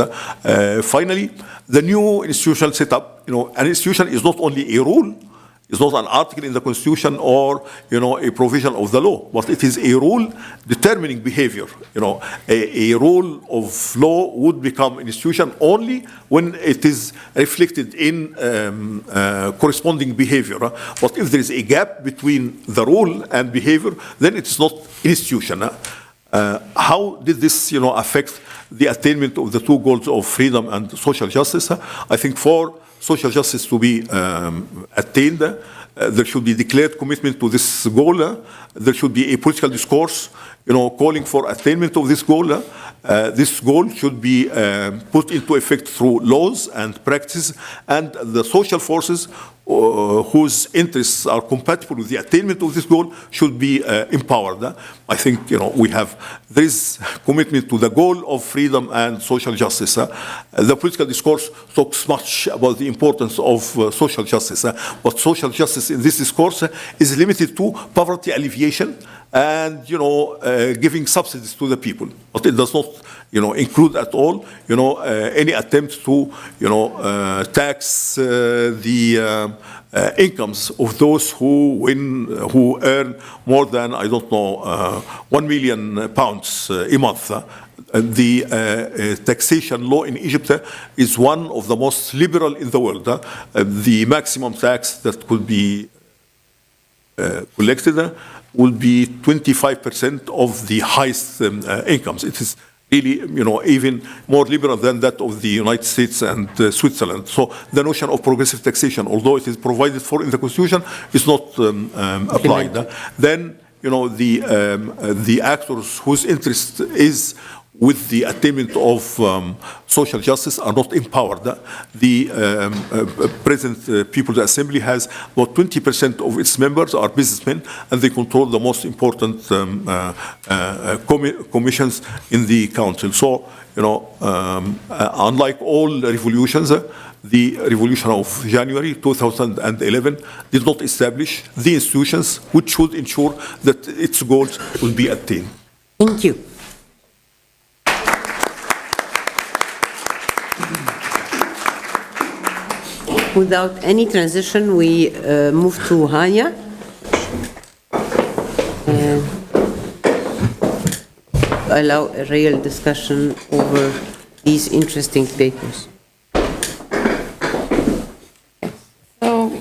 Speaker 1: Finally, the new institutional setup, an institution is not only a rule, It's not an article in the Constitution or, a provision of the law, but it is a rule determining behavior. A rule of law would become an institution only when it is reflected in corresponding behavior. But if there is a gap between the rule and behavior, then it is not an institution. How did this, affect the attainment of the two goals of freedom and social justice? I think for social justice to be attained, there should be declared commitment to this goal. There should be a political discourse, calling for attainment of this goal. This goal should be put into effect through laws and practices, and the social forces whose interests are compatible with the attainment of this goal should be empowered. I think there is commitment to the goal of freedom and social justice. The political discourse talks much about the importance of social justice, but social justice in this discourse is limited to poverty alleviation and giving subsidies to the people, but it does not include at all any attempt to tax the incomes of those who earn more than, I don't know, 1 million pounds a month. The taxation law in Egypt is one of the most liberal in the world. The maximum tax that could be collected will be 25% of the highest incomes. It is really, even more liberal than that of the United States and Switzerland. So the notion of progressive taxation, although it is provided for in the Constitution, is not applied. Then, the actors whose interest is with the attainment of social justice are not empowered. The present People's Assembly has about 20% of its members are businessmen, and they control the most important commissions in the council. So, unlike all revolutions, the revolution of January 2011 did not establish the institutions which should ensure that its goals will be attained.
Speaker 2: Thank you. Without any transition, we move to Hanya. And allow a real discussion over these interesting papers.
Speaker 4: So,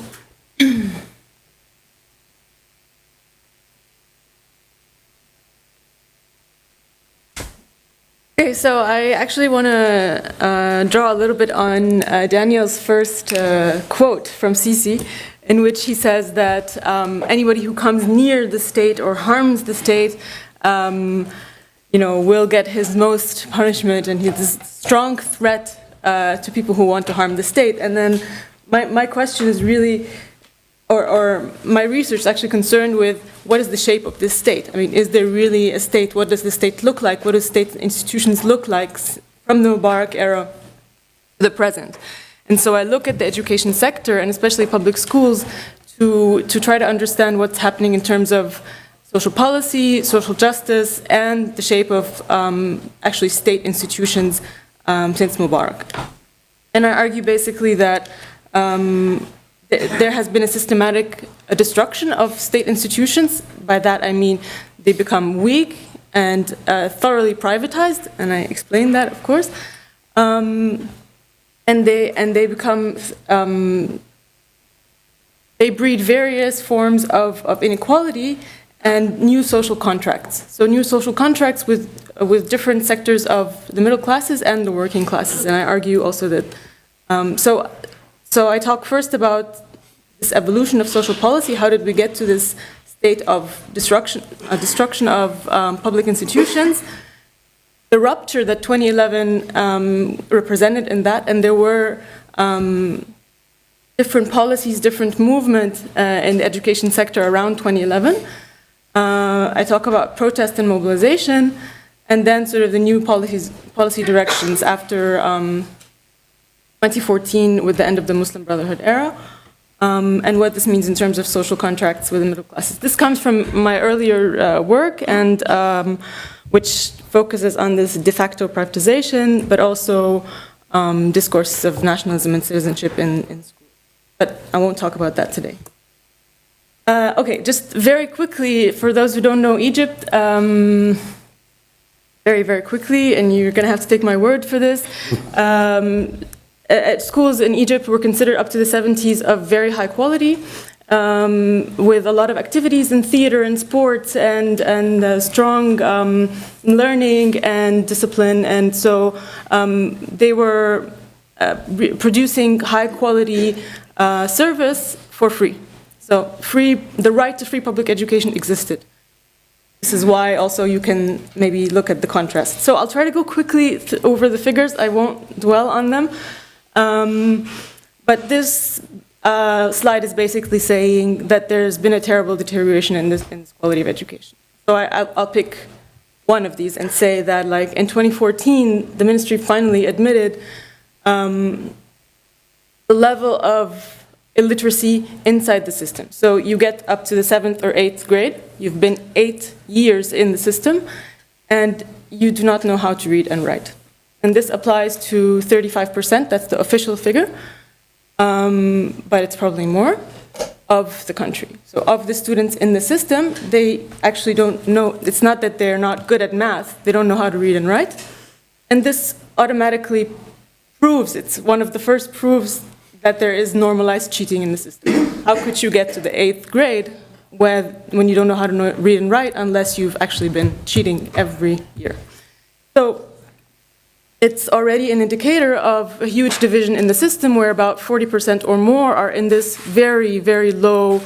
Speaker 4: okay, so I actually want to draw a little bit on Daniel's first quote from Sisi, in which he says that anybody who comes near the state or harms the state, will get his most punishment, and he's this strong threat to people who want to harm the state. And then my question is really, or my research is actually concerned with what is the shape of this state? I mean, is there really a state? What does the state look like? What do state institutions look like from the Mubarak era to the present? And so I look at the education sector, and especially public schools, to try to understand what's happening in terms of social policy, social justice, and the shape of actually state institutions since Mubarak. And I argue basically that there has been a systematic destruction of state institutions. By that I mean they become weak and thoroughly privatized, and I explained that, of course. And they become they breed various forms of inequality and new social contracts. So new social contracts with different sectors of the middle classes and the working classes. And I argue also that so I talk first about this evolution of social policy. How did we get to this state of destruction of public institutions? The rupture that 2011 represented in that, and there were different policies, different movements in the education sector around 2011. I talk about protest and mobilization, and then sort of the new policy directions after 2014 with the end of the Muslim Brotherhood era, and what this means in terms of social contracts with the middle classes. This comes from my earlier work, and which focuses on this de facto privatization, but also discourses of nationalism and citizenship in schools. But I won't talk about that today. Okay, just very quickly, for those who don't know Egypt, very, very quickly, and you're going to have to take my word for this. Schools in Egypt were considered up to the 70s of very high quality, with a lot of activities in theater and sports and strong learning and discipline. And so they were producing high quality service for free. So the right to free public education existed. This is why also you can maybe look at the contrast. So I'll try to go quickly over the figures. I won't dwell on them. But this slide is basically saying that there's been a terrible deterioration in this quality of education. So I'll pick one of these and say that, like, in 2014, the ministry finally admitted the level of illiteracy inside the system. So you get up to the 7th or 8th grade, you've been 8 years in the system, and you do not know how to read and write. And this applies to 35%, that's the official figure, but it's probably more, of the country. So of the students in the system, they actually don't know, it's not that they're not good at math, they don't know how to read and write. And this automatically proves, it's one of the first proofs that there is normalized cheating in the system. How could you get to the 8th grade when you don't know how to read and write unless you've actually been cheating every year? So it's already an indicator of a huge division in the system where about 40% or more are in this very, very low,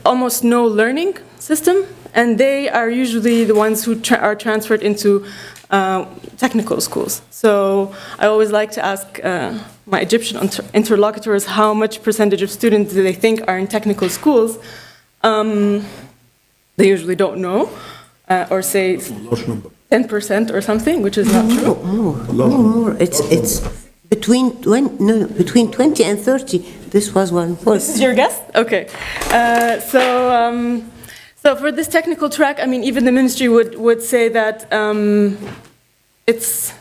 Speaker 4: almost no learning system, and they are usually the ones who are transferred into technical schools. So I always like to ask my Egyptian interlocutors how much percentage of students do they think are in technical schools. They usually don't know, or say 10% or something, which is not true.
Speaker 2: More. It's between 20 and 30. This was one.
Speaker 4: This is your guess? Okay. So for this technical track, I mean, even the ministry would say that it's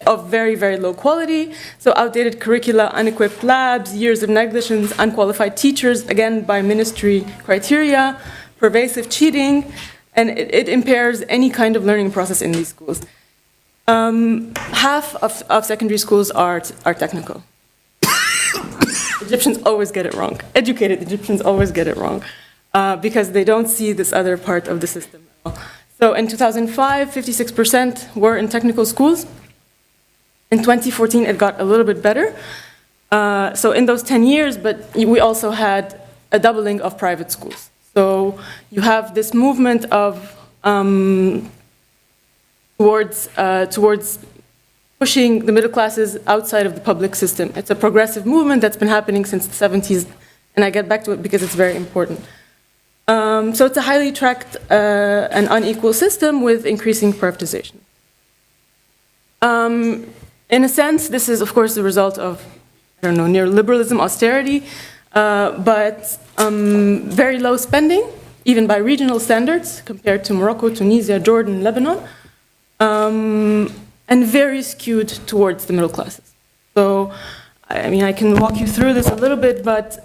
Speaker 4: of very, very low quality. So outdated curricula, unequipped labs, years of negligence, unqualified teachers, again, by ministry criteria, pervasive cheating, and it impairs any kind of learning process in these schools. Half of secondary schools are technical. Egyptians always get it wrong. Educated Egyptians always get it wrong because they don't see this other part of the system at all. So in 2005, 56% were in technical schools. In 2014, it got a little bit better. So in those 10 years, but we also had a doubling of private schools. So you have this movement of towards pushing the middle classes outside of the public system. It's a progressive movement that's been happening since the 70s, and I get back to it because it's very important. So it's a highly tracked and unequal system with increasing privatization. In a sense, this is, of course, the result of, I don't know, neoliberalism, austerity, but very low spending, even by regional standards, compared to Morocco, Tunisia, Jordan, Lebanon, and very skewed towards the middle classes. So, I mean, I can walk you through this a little bit, but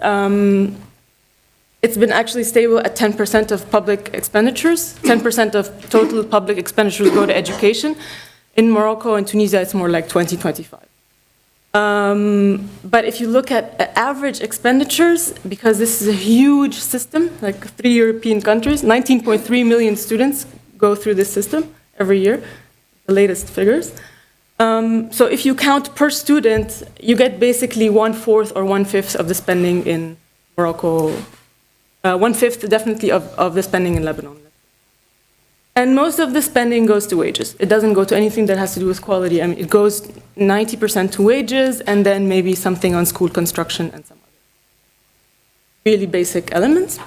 Speaker 4: it's been actually stable at 10% of public expenditures. 10% of total public expenditures go to education. In Morocco and Tunisia, it's more like 20-25. But if you look at average expenditures, because this is a huge system, like 3 European countries, 19.3 million students go through this system every year, the latest figures. So if you count per student, you get basically 1/4 or 1/5 of the spending in Morocco, 1/5 definitely of the spending in Lebanon. And most of the spending goes to wages. It doesn't go to anything that has to do with quality. I mean, it goes 90% to wages, and then maybe something on school construction and some other really basic elements.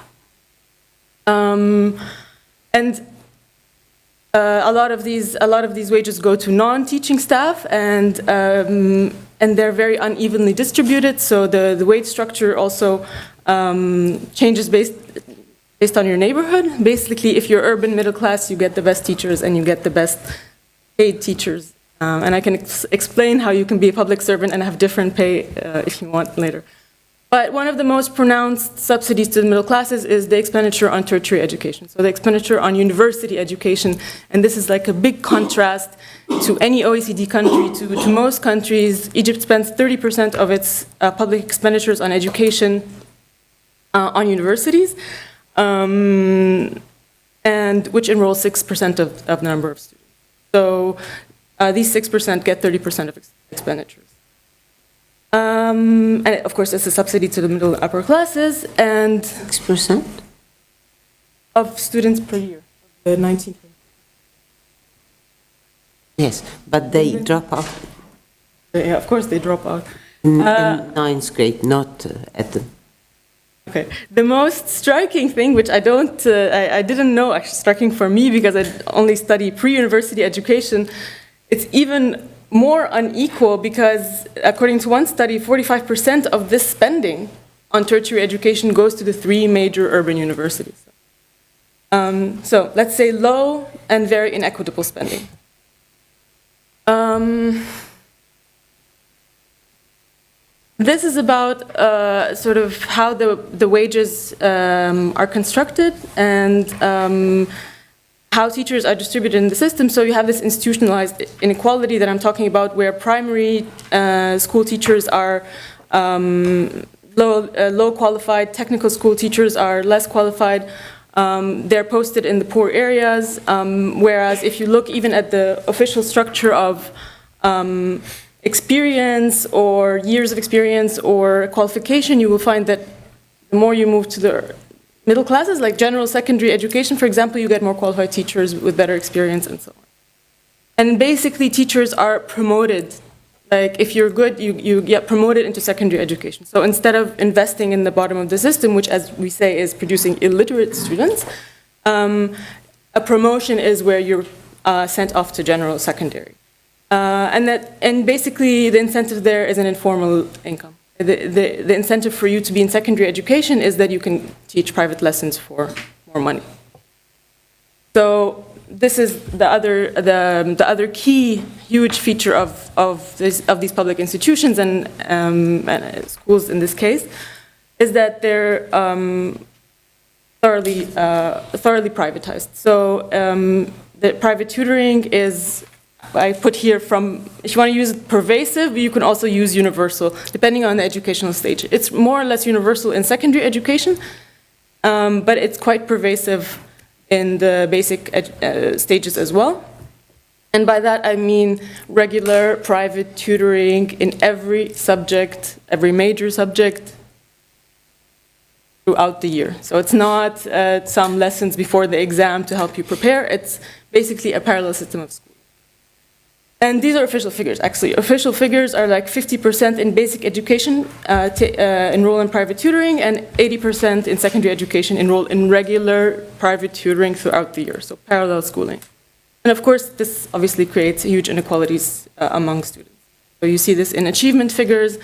Speaker 4: And a lot of these wages go to non-teaching staff, and they're very unevenly distributed. So the wage structure also changes based on your neighborhood. Basically, if you're urban middle class, you get the best teachers and you get the best paid teachers. And I can explain how you can be a public servant and have different pay if you want later. But one of the most pronounced subsidies to the middle classes is the expenditure on tertiary education, so the expenditure on university education. And this is like a big contrast to any OECD country, to most countries. Egypt spends 30% of its public expenditures on education on universities, and which enrolls 6% of the number of students. So these 6% get 30% of expenditures. And of course, it's a subsidy to the middle and upper classes, and
Speaker 2: 6%?
Speaker 4: of students per year, the 19th.
Speaker 2: Yes, but they drop out
Speaker 4: Yeah, of course they drop out.
Speaker 2: in ninth grade, not at the...
Speaker 4: Okay. The most striking thing, which I didn't know actually striking for me because I only study pre-university education, it's even more unequal because according to one study, 45% of this spending on tertiary education goes to the 3 major urban universities. So let's say low and very inequitable spending. This is about sort of how the wages are constructed and how teachers are distributed in the system. So you have this institutionalized inequality that I'm talking about, where primary school teachers are low qualified, technical school teachers are less qualified. They're posted in the poor areas, whereas if you look even at the official structure of experience or years of experience or qualification, you will find that the more you move to the middle classes, like general secondary education, for example, you get more qualified teachers with better experience and so on. And basically, teachers are promoted. Like, if you're good, you get promoted into secondary education. So instead of investing in the bottom of the system, which, as we say, is producing illiterate students, a promotion is where you're sent off to general secondary. And basically, the incentive there is an informal income. The incentive for you to be in secondary education is that you can teach private lessons for more money. So this is the other key huge feature of these public institutions and schools in this case, is that they're thoroughly privatized. So the private tutoring is, I put here from, if you want to use pervasive, but you can also use universal, depending on the educational stage. It's more or less universal in secondary education, but it's quite pervasive in the basic stages as well. And by that I mean regular private tutoring in every subject, every major subject throughout the year. So it's not some lessons before the exam to help you prepare, it's basically a parallel system of school. And these are official figures, actually. Official figures are like 50% in basic education enroll in private tutoring, and 80% in secondary education enroll in regular private tutoring throughout the year, so parallel schooling. And of course, this obviously creates huge inequalities among students. So you see this in achievement figures.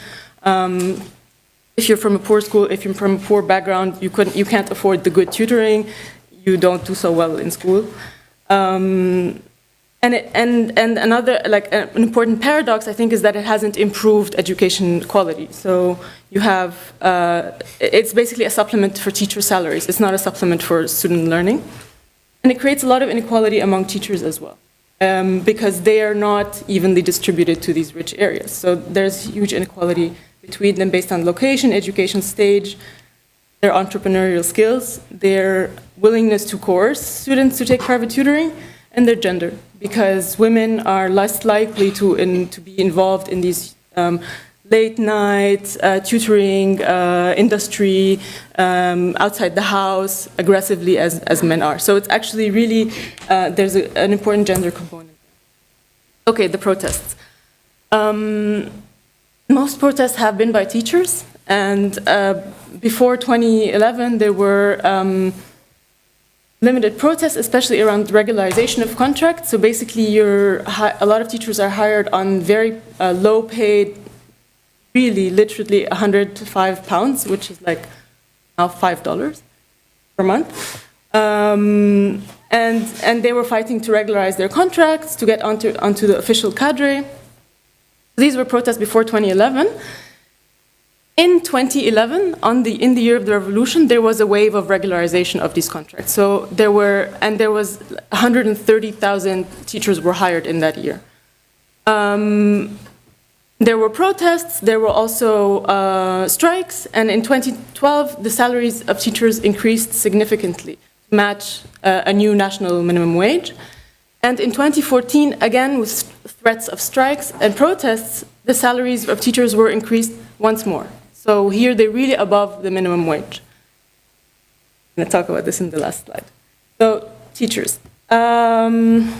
Speaker 4: If you're from a poor school, if you're from a poor background, you can't afford the good tutoring, you don't do so well in school. And another, like an important paradox, I think, is that it hasn't improved education quality. So you have, it's basically a supplement for teacher salaries. It's not a supplement for student learning. And it creates a lot of inequality among teachers as well, because they are not evenly distributed to these rich areas. So there's huge inequality between them based on location, education stage, their entrepreneurial skills, their willingness to coerce students to take private tutoring, and their gender, because women are less likely to be involved in these late night tutoring industry outside the house aggressively as men are. So it's actually really, there's an important gender component. Okay, the protests. Most protests have been by teachers, and before 2011 there were limited protests, especially around regularization of contracts. So basically, a lot of teachers are hired on very low-paid, really, literally £105, which is like now $5 per month. And they were fighting to regularize their contracts, to get onto the official cadre. These were protests before 2011. In 2011, in the year of the revolution, there was a wave of regularization of these contracts. So there was 130,000 teachers were hired in that year. There were protests, there were also strikes, and in 2012, the salaries of teachers increased significantly to match a new national minimum wage. And in 2014, again, with threats of strikes and protests, the salaries of teachers were increased once more. So here they're really above the minimum wage. I'm going to talk about this in the last slide. So, teachers. Then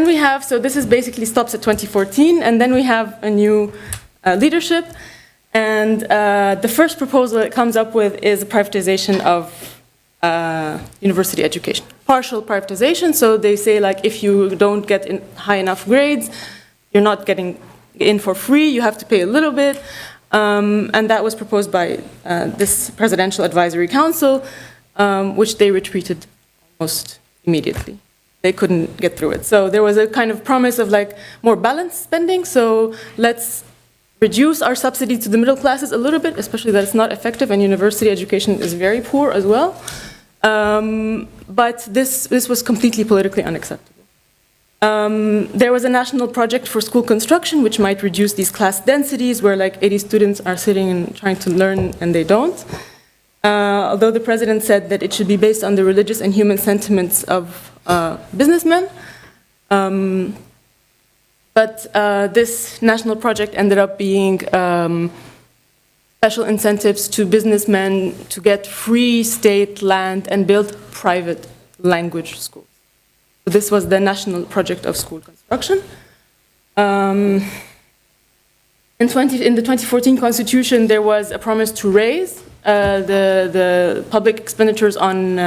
Speaker 4: we have, so this is basically stops at 2014, and then we have a new leadership. And the first proposal it comes up with is a privatization of university education. Partial privatization, so they say like if you don't get high enough grades, you're not getting in for free, you have to pay a little bit. And that was proposed by this Presidential Advisory Council, which they retreated almost immediately. They couldn't get through it. So there was a kind of promise of like more balanced spending, so let's reduce our subsidy to the middle classes a little bit, especially that it's not effective and university education is very poor as well. But this was completely politically unacceptable. There was a national project for school construction, which might reduce these class densities, where like 80 students are sitting and trying to learn and they don't. Although the president said that it should be based on the religious and human sentiments of businessmen. But this national project ended up being special incentives to businessmen to get free state land and build private language schools. So this was the national project of school construction. In the 2014 constitution, there was a promise to raise the public expenditures on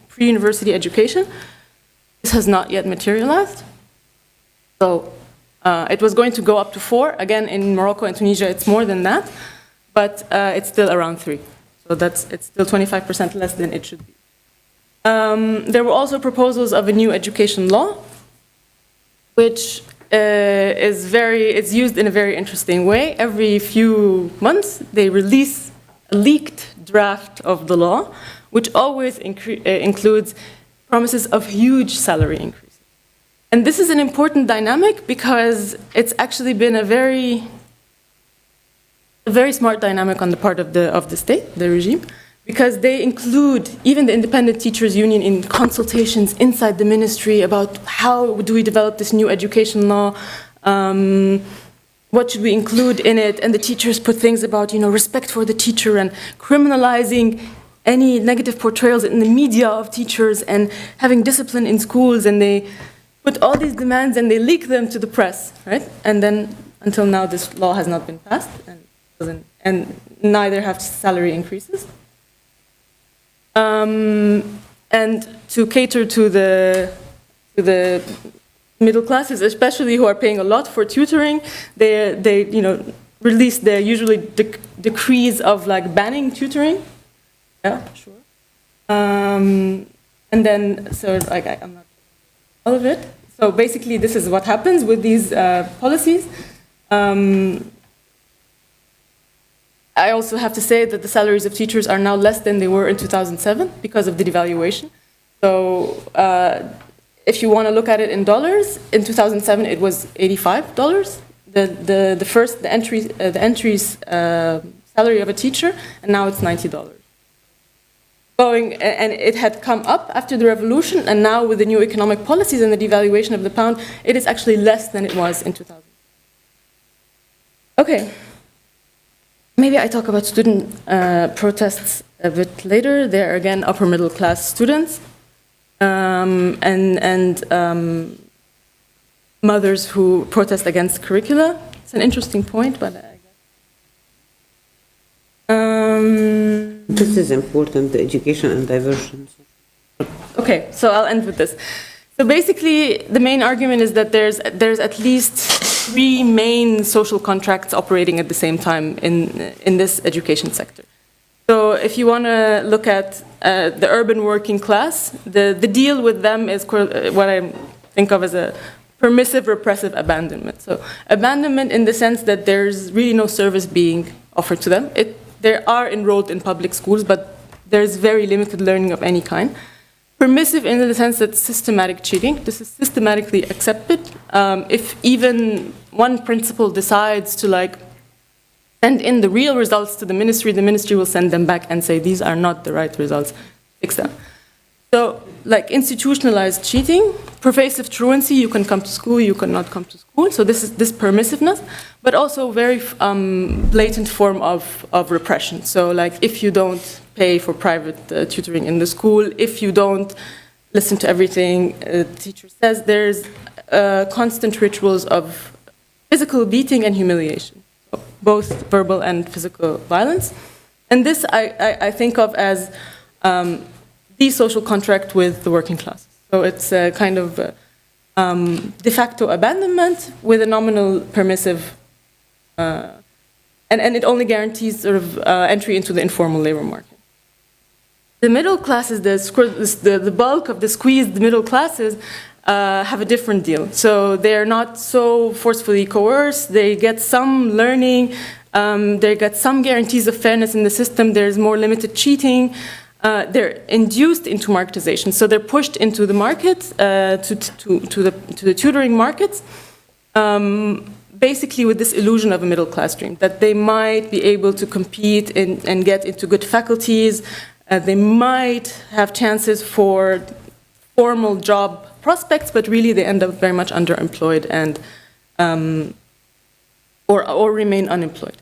Speaker 4: pre-university education. This has not yet materialized. So it was going to go up to 4. Again, in Morocco and Tunisia, it's more than that, but it's still around 3. So it's still 25% less than it should be. There were also proposals of a new education law, which it's used in a very interesting way. Every few months, they release a leaked draft of the law, which always includes promises of huge salary increases. And this is an important dynamic because it's actually been a very smart dynamic on the part of the state, the regime, because they include even the Independent Teachers Union in consultations inside the ministry about how do we develop this new education law, what should we include in it, and the teachers put things about, respect for the teacher and criminalizing any negative portrayals in the media of teachers and having discipline in schools, and they put all these demands and they leak them to the press, right? And then until now this law has not been passed and neither have salary increases. And to cater to the middle classes, especially who are paying a lot for tutoring, they release their usually decrees of like banning tutoring. Yeah, sure. And then, so like I'm not all of it. So basically, this is what happens with these policies. I also have to say that the salaries of teachers are now less than they were in 2007 because of the devaluation. So if you want to look at it in dollars, in 2007 it was $85. The entry's salary of a teacher, and now it's $90. And it had come up after the revolution, and now with the new economic policies and the devaluation of the pound, it is actually less than it was in 2000. Okay. Maybe I talk about student protests a bit later. They're again upper middle class students and mothers who protest against curricula. It's an interesting point, but I guess.
Speaker 2: This is important, the education and diversion.
Speaker 4: Okay, so I'll end with this. So basically, the main argument is that there's at least 3 main social contracts operating at the same time in this education sector. So if you want to look at the urban working class, the deal with them is what I think of as a permissive repressive abandonment. So abandonment in the sense that there's really no service being offered to them. They are enrolled in public schools, but there's very limited learning of any kind. Permissive in the sense that systematic cheating. This is systematically accepted. If even one principal decides to send in the real results to the ministry will send them back and say, these are not the right results, fix them. So, institutionalized cheating, pervasive truancy, you can come to school, you cannot come to school. So this is this permissiveness, but also very blatant form of repression. So if you don't pay for private tutoring in the school, if you don't listen to everything the teacher says, there's constant rituals of physical beating and humiliation, both verbal and physical violence. And this I think of as the social contract with the working class. So it's a kind of de facto abandonment with a nominal permissive, and it only guarantees sort of entry into the informal labor market. The middle classes, the bulk of the squeezed middle classes, have a different deal. So they're not so forcefully coerced. They get some learning. They get some guarantees of fairness in the system. There's more limited cheating. They're induced into marketization. So they're pushed into the market, to the tutoring markets, basically with this illusion of a middle class dream, that they might be able to compete and get into good faculties. They might have chances for formal job prospects, but really they end up very much underemployed and or remain unemployed.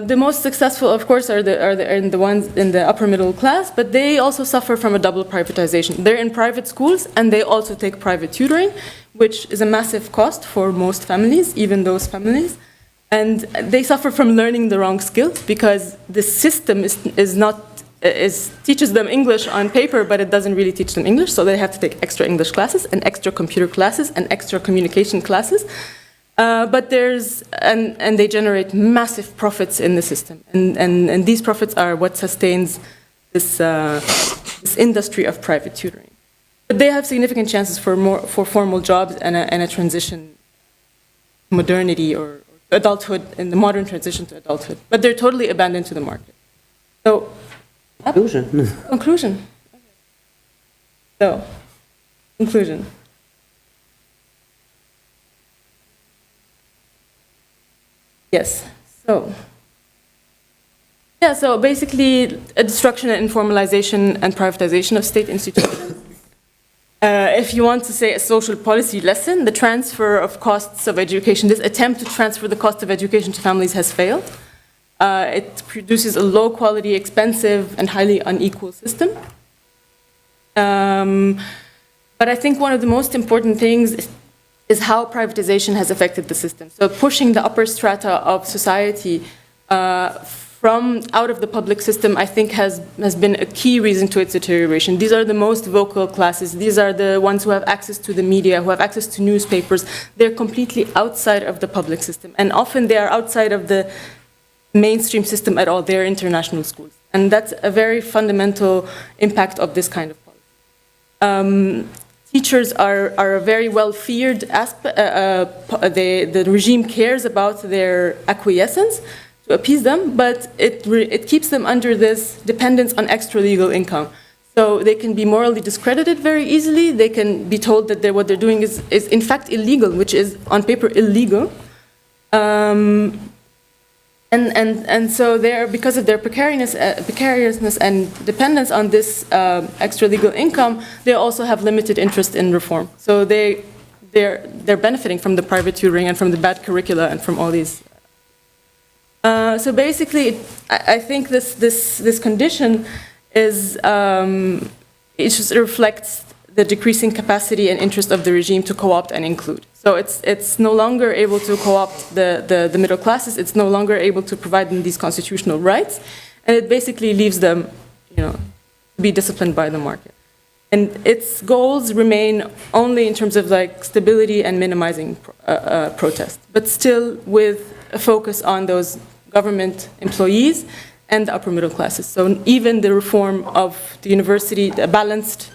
Speaker 4: The most successful, of course, are the ones in the upper middle class, but they also suffer from a double privatization. They're in private schools, and they also take private tutoring, which is a massive cost for most families, even those families. And they suffer from learning the wrong skills, because the system teaches them English on paper, but it doesn't really teach them English, so they have to take extra English classes, and extra computer classes, and extra communication classes. But and they generate massive profits in the system, and these profits are what sustains this industry of private tutoring. But they have significant chances for formal jobs and a transition, modernity or adulthood, in the modern transition to adulthood. But they're totally abandoned to the market. So, conclusion. So, conclusion. Yes, so basically a destruction and informalization and privatization of state institutions. If you want to say a social policy lesson, the transfer of costs of education, this attempt to transfer the cost of education to families has failed. It produces a low quality, expensive, and highly unequal system. But I think one of the most important things is how privatization has affected the system. So pushing the upper strata of society from out of the public system, I think has been a key reason to its deterioration. These are the most vocal classes. These are the ones who have access to the media, who have access to newspapers. They're completely outside of the public system. And often they are outside of the mainstream system at all. They're international schools. And that's a very fundamental impact of this kind of policy. Teachers are a very well-feared aspect. The regime cares about their acquiescence to appease them, but it keeps them under this dependence on extra-legal income. So they can be morally discredited very easily. They can be told that what they're doing is in fact illegal, which is on paper illegal. And so because of their precariousness and dependence on this extra legal income, they also have limited interest in reform. So they're benefiting from the private tutoring and from the bad curricula and from all these. So basically, I think this condition is it just reflects the decreasing capacity and interest of the regime to co-opt and include. So it's no longer able to co-opt the middle classes. It's no longer able to provide them these constitutional rights, and it basically leaves them, to be disciplined by the market. And its goals remain only in terms of stability and minimizing protest, but still with a focus on those government employees and the upper middle classes. So even the reform of the university, the balanced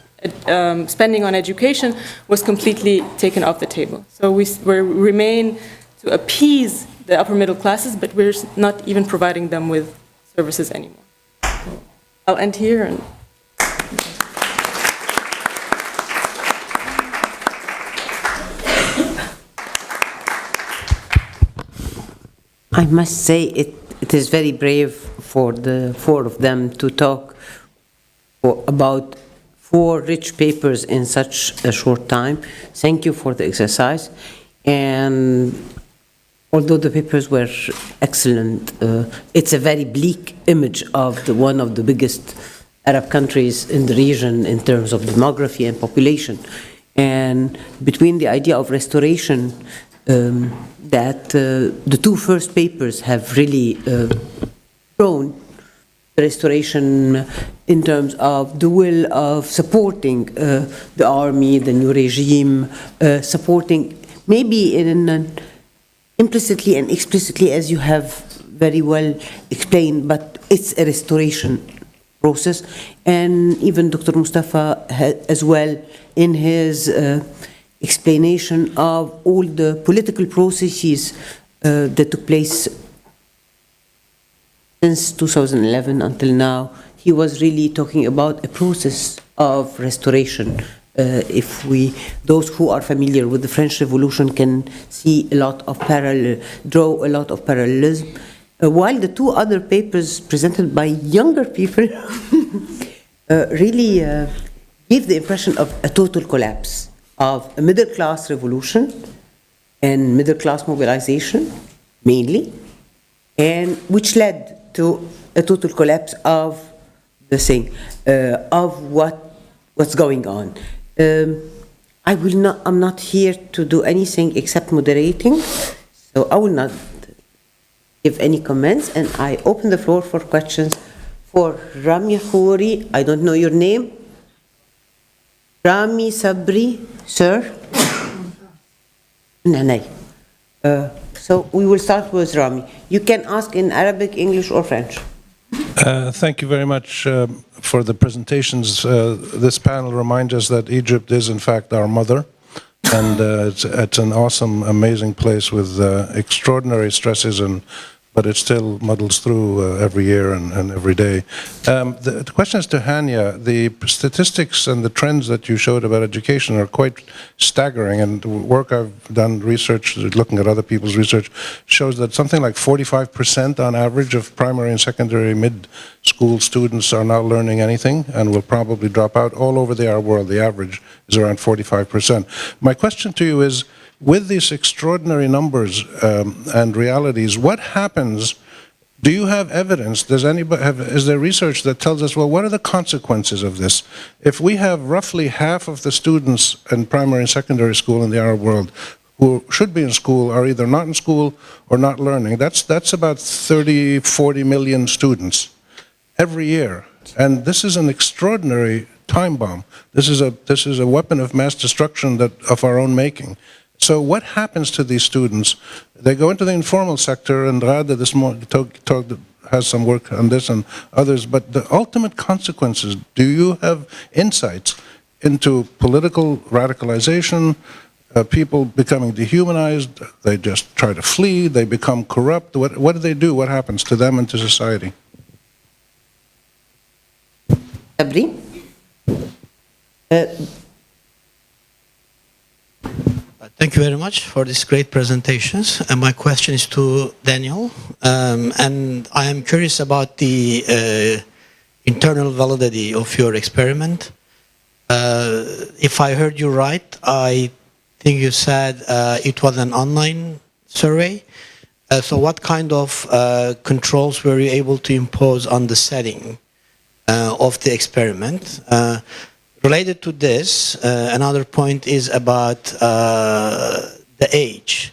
Speaker 4: spending on education was completely taken off the table. So we remain to appease the upper middle classes, but we're not even providing them with services anymore. So I'll end here. And
Speaker 2: I must say it is very brave for the four of them to talk about 4 rich papers in such a short time. Thank you for the exercise. And although the papers were excellent, it's a very bleak image of one of the biggest Arab countries in the region in terms of demography and population. And between the idea of restoration, that the 2 first papers have really shown the restoration in terms of the will of supporting the army, the new regime, supporting maybe implicitly and explicitly, as you have very well explained, but it's a restoration process. And even Dr. Mustafa as well in his explanation of all the political processes that took place since 2011 until now, he was really talking about a process of restoration. Those who are familiar with the French Revolution can see draw a lot of parallelism. While the 2 other papers presented by younger people really gave the impression of a total collapse of a middle-class revolution and middle-class mobilization, mainly, and which led to a total collapse of the thing, of what's going on. I'm not here to do anything except moderating, so I will not give any comments, and I open the floor for questions for Rami Khouri. I don't know your name. Rami Sabri, sir. Nanay. So we will start with Rami. You can ask in Arabic, English, or French.
Speaker 5: Thank you very much for the presentations. This panel reminds us that Egypt is, in fact, our mother, and it's an awesome, amazing place with extraordinary stresses, but it still muddles through every year and every day. The question is to Hania. The statistics and the trends that you showed about education are quite staggering, and work I've done, research, looking at other people's research, shows that something like 45% on average of primary and secondary mid-school students are not learning anything and will probably drop out all over the Arab world. The average is around 45%. My question to you is, with these extraordinary numbers and realities, what happens? Do you have evidence? Is there research that tells us, well, what are the consequences of this? If we have roughly half of the students in primary and secondary school in the Arab world who should be in school are either not in school or not learning, that's about 30, 40 million students every year. And this is an extraordinary time bomb. This is a weapon of mass destruction of our own making. So what happens to these students? They go into the informal sector, and Rada this morning has some work on this and others, but the ultimate consequences, do you have insights into political radicalization, people becoming dehumanized, they just try to flee, they become corrupt? What do they do? What happens to them and to society?
Speaker 2: Sabri?
Speaker 6: Thank you very much for these great presentations. And my question is to Daniel. And I am curious about the internal validity of your experiment. If I heard you right, I think you said it was an online survey. So what kind of controls were you able to impose on the setting of the experiment? Related to this, another point is about the age,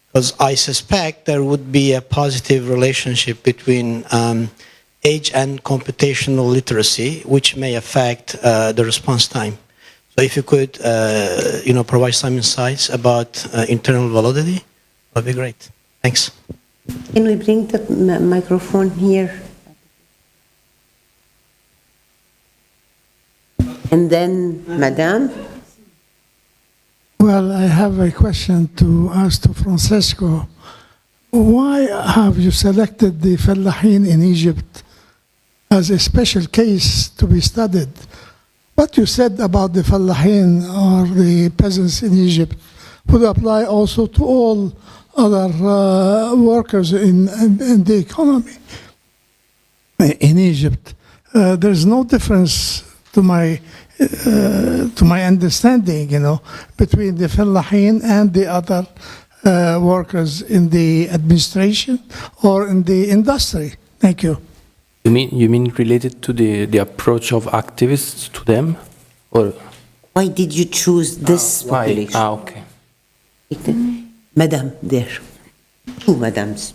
Speaker 6: because I suspect there would be a positive relationship between age and computational literacy, which may affect the response time. So if you could, provide some insights about internal validity, that'd be great. Thanks.
Speaker 2: Can we bring the microphone here? And then, Madame.
Speaker 7: Well, I have a question to ask to Francesco. why have you selected the Fellahin in Egypt as a special case to be studied? What you said about the Fellahin or the peasants in Egypt would apply also to all other workers in the economy in Egypt. There's no difference to my understanding, between the Fellahin and the other workers in the administration or in the industry. Thank you.
Speaker 8: You mean related to the approach of activists to them, or
Speaker 2: Why did you choose this
Speaker 8: why?
Speaker 2: population?
Speaker 8: Okay.
Speaker 2: Madam, there. Two madams.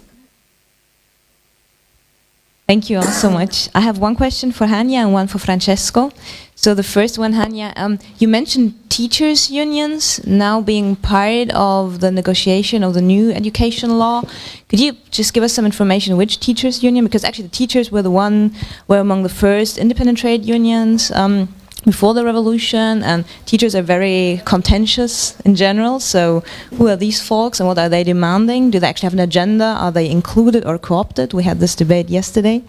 Speaker 9: Thank you all so much. I have one question for Hanya and one for Francesco. So the first one, Hanya, you mentioned teachers' unions now being part of the negotiation of the new education law. Could you just give us some information which teachers' union? Because actually the teachers were among the first independent trade unions before the revolution, and teachers are very contentious in general. So who are these folks and what are they demanding? Do they actually have an agenda? Are they included or co-opted? We had this debate yesterday.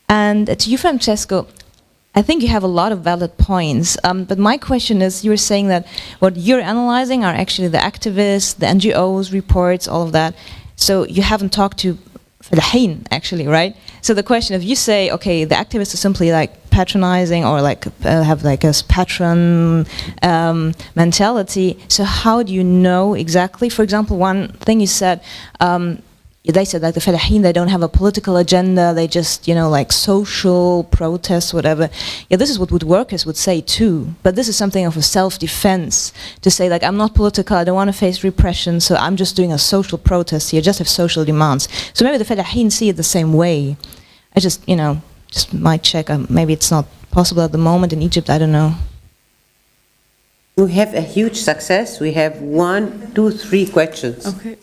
Speaker 9: And to you, Francesco, I think you have a lot of valid points, but my question is, you were saying that what you're analyzing are actually the activists, the NGOs, reports, all of that. So you haven't talked to Fellahin, actually, right? So the question, if you say, okay, the activists are simply like patronizing or like have like a patron mentality, so how do you know exactly? For example, one thing you said, they said like the Fellahin, they don't have a political agenda, they just, like social protests, whatever. Yeah, this is what workers would say too, but this is something of a self-defense, to say like, I'm not political, I don't want to face repression, so I'm just doing a social protest here, just have social demands. So maybe the Fellahin see it the same way. I just, just might check, maybe it's not possible at the moment in Egypt, I don't know.
Speaker 2: We have a huge success. We have 1, 2, 3 questions.
Speaker 10: Okay.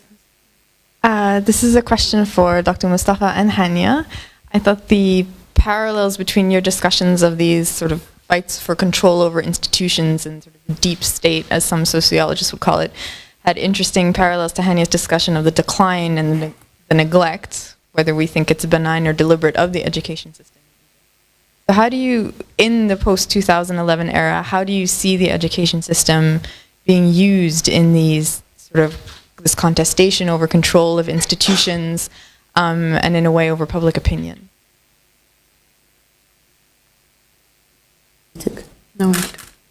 Speaker 10: This is a question for Dr. Mustafa and Hanya. I thought the parallels between your discussions of these sort of fights for control over institutions and sort of deep state, as some sociologists would call it, had interesting parallels to Hanya's discussion of the decline and the neglect, whether we think it's benign or deliberate, of the education system. So how do you, in the post-2011 era, how do you see the education system being used in these sort of this contestation over control of institutions, and in a way over public opinion?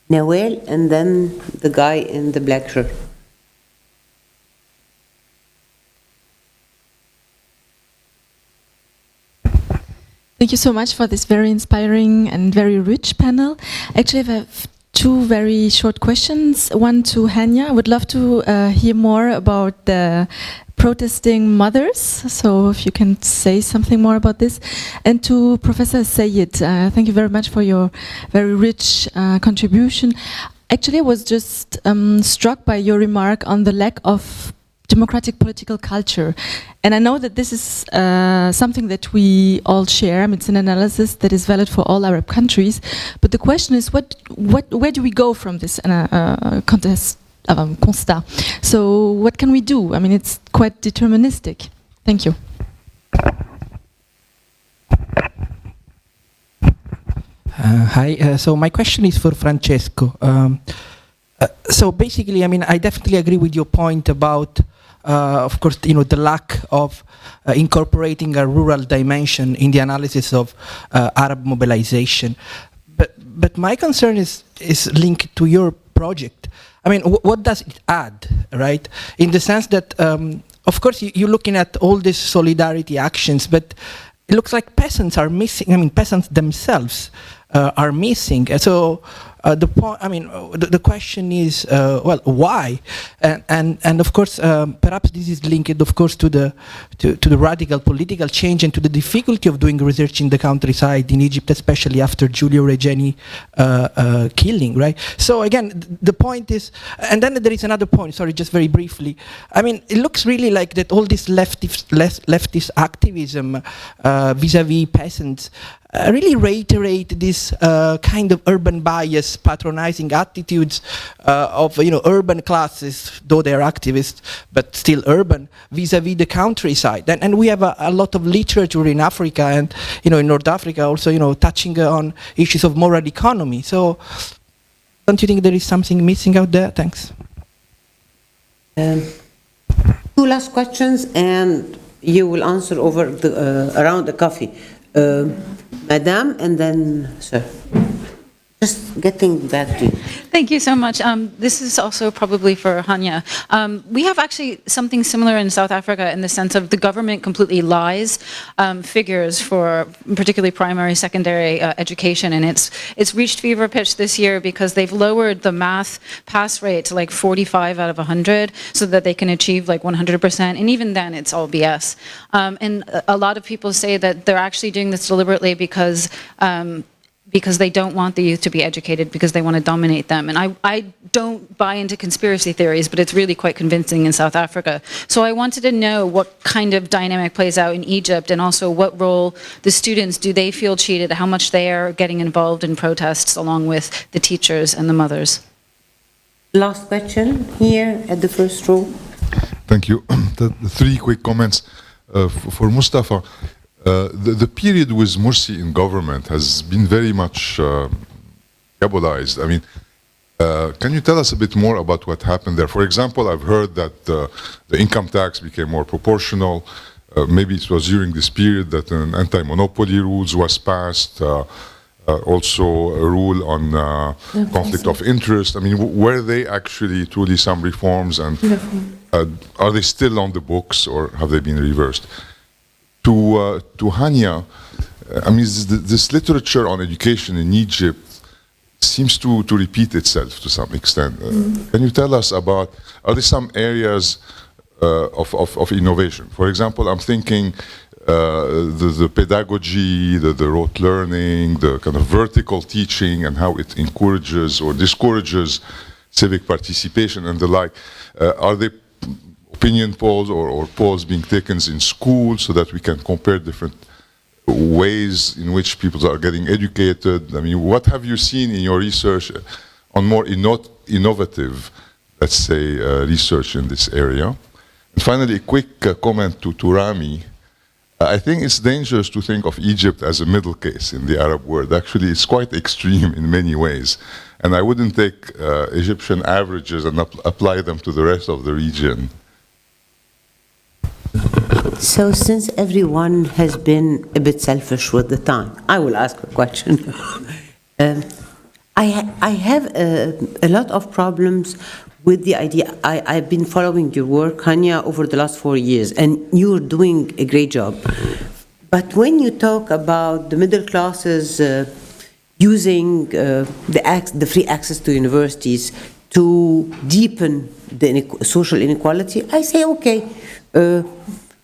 Speaker 2: Nawal, and then the guy in the black shirt.
Speaker 11: Thank you so much for this very inspiring and very rich panel. Actually, I have two very short questions. One to Hanya. I would love to hear more about the protesting mothers. So if you can say something more about this. And to Professor Sayed, thank you very much for your very rich contribution. Actually, I was just struck by your remark on the lack of democratic political culture. And I know that this is something that we all share. It's an analysis that is valid for all Arab countries. But the question is, where do we go from this constat? So what can we do? It's quite deterministic. Thank you.
Speaker 12: Hi. So my question is for Francesco. So basically, I definitely agree with your point about, of course, the lack of incorporating a rural dimension in the analysis of Arab mobilization. But my concern is linked to your project. What does it add, right? In the sense that, of course, you're looking at all these solidarity actions, but it looks like peasants are missing. Peasants themselves are missing. So the point, the question is, well, why? And of course, perhaps this is linked, of course, to the radical political change and to the difficulty of doing research in the countryside in Egypt, especially after Giulio Regeni killing, right? So again, the point is, and then there is another point. Sorry, just very briefly. It looks really like that all this leftist activism vis-a-vis peasants really reiterate this kind of urban bias, patronizing attitudes of urban classes, though they're activists, but still urban, vis-a-vis the countryside. And we have a lot of literature in Africa and in North Africa also touching on issues of moral economy. So don't you think there is something missing out there? Thanks.
Speaker 2: Two last questions, and you will answer over around the coffee. Madam, and then sir. Just getting back to you.
Speaker 13: Thank you so much. This is also probably for Hanya. We have actually something similar in South Africa in the sense of the government completely lies figures for particularly primary, secondary education, and it's reached fever pitch this year because they've lowered the math pass rate to like 45 out of 100 so that they can achieve like 100%, and even then it's all BS. And a lot of people say that they're actually doing this deliberately because they don't want the youth to be educated, because they want to dominate them. And I don't buy into conspiracy theories, but it's really quite convincing in South Africa. So I wanted to know what kind of dynamic plays out in Egypt, and also what role the students, do they feel cheated, how much they are getting involved in protests along with the teachers and the mothers.
Speaker 2: Last question here at the first row.
Speaker 14: Thank you. The three quick comments for Mustafa. The period with Morsi in government has been very much diabolized. I mean, can you tell us a bit more about what happened there? For example, I've heard that the income tax became more proportional. Maybe it was during this period that an anti-monopoly rules was passed. Also a rule on conflict of interest. I mean, were they actually truly some reforms, and are they still on the books, or have they been reversed? To Hanya, I mean, this literature on education in Egypt seems to repeat itself to some extent. Can you tell us about, are there some areas of innovation? For example, I'm thinking the pedagogy, the rote learning, the kind of vertical teaching, and how it encourages or discourages civic participation and the like. Are there opinion polls or polls being taken in schools so that we can compare different ways in which people are getting educated? I mean, what have you seen in your research on more innovative, let's say, research in this area? And finally, a quick comment to Rami. I think it's dangerous to think of Egypt as a middle case in the Arab world. Actually, it's quite extreme in many ways. And I wouldn't take Egyptian averages and apply them to the rest of the region.
Speaker 2: So since everyone has been a bit selfish with the time, I will ask a question. I have a lot of problems with the idea. I've been following your work, Hanya, over the last 4 years, and you're doing a great job. But when you talk about the middle classes using the free access to universities to deepen the social inequality, I say, okay,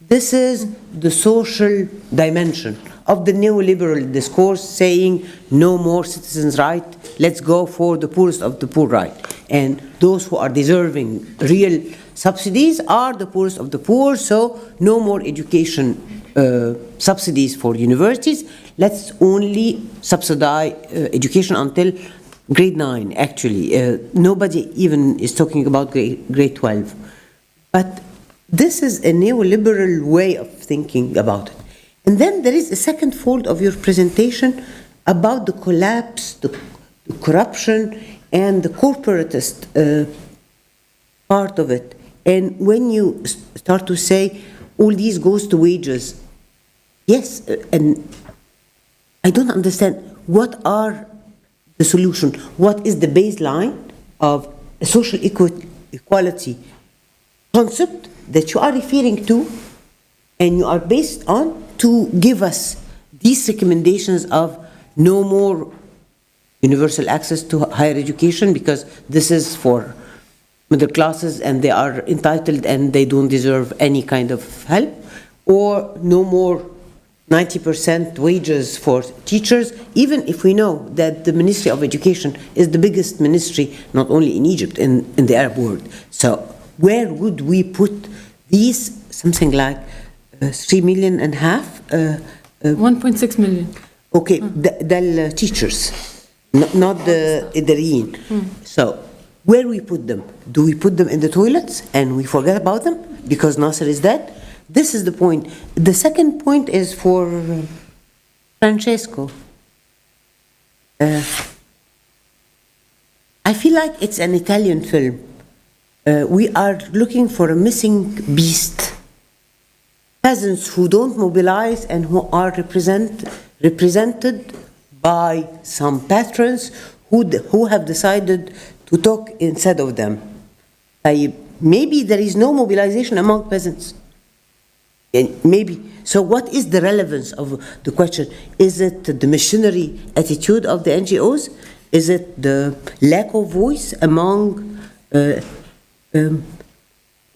Speaker 2: this is the social dimension of the neoliberal discourse saying no more citizens' right, let's go for the poorest of the poor right. And those who are deserving real subsidies are the poorest of the poor, so no more education subsidies for universities. Let's only subsidize education until grade 9, actually. Nobody even is talking about grade 12. But this is a neoliberal way of thinking about it. And then there is a second fold of your presentation about the collapse, the corruption, and the corporatist part of it. And when you start to say all these goes to wages, yes, and I don't understand what are the solution. What is the baseline of a social equality concept that you are referring to and you are based on to give us these recommendations of no more universal access to higher education because this is for middle classes and they are entitled and they don't deserve any kind of help, or no more 90% wages for teachers, even if we know that the Ministry of Education is the biggest ministry, not only in Egypt, in the Arab world. So where would we put these, something like 3.5 million?
Speaker 4: 1.6 million.
Speaker 2: Okay, the teachers, not the إداريين. So, where we put them? Do we put them in the toilets and we forget about them because Nasser is dead? This is the point. The second point is for Francesco. I feel like it's an Italian film. We are looking for a missing beast. Peasants who don't mobilize and who are represented by some patrons who have decided to talk instead of them. Maybe there is no mobilization among peasants. Maybe. So what is the relevance of the question? Is it the missionary attitude of the NGOs? Is it the lack of voice among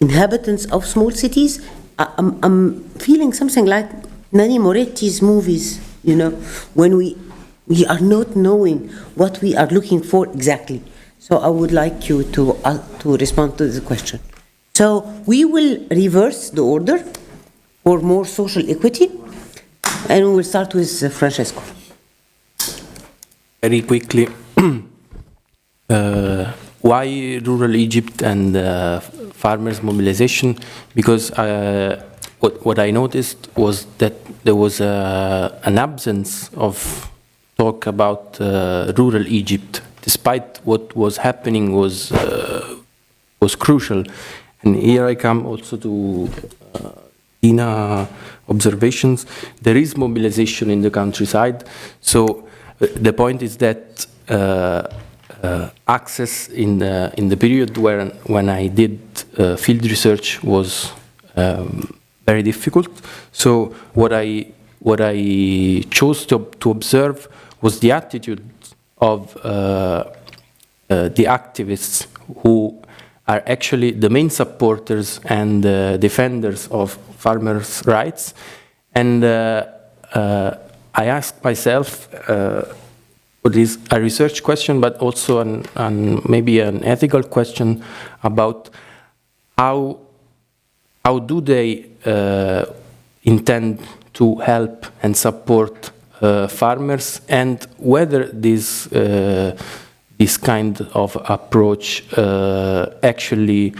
Speaker 2: inhabitants of small cities? I'm feeling something like Nanni Moretti's movies, you know, when we are not knowing what we are looking for exactly. So I would like you to respond to the question. So we will reverse the order for more social equity, and we will start with Francesco.
Speaker 8: Very quickly, why rural Egypt and farmers' mobilization? Because what I noticed was that there was an absence of talk about rural Egypt, despite what was happening was crucial. And here I come also to Dina observations. There is mobilization in the countryside, so the point is that access in the period when I did field research was very difficult. So what I chose to observe was the attitude of the activists who are actually the main supporters and defenders of farmers' rights. And I asked myself, what is a research question, but also maybe an ethical question about how do they intend to help and support farmers, and whether this kind of approach actually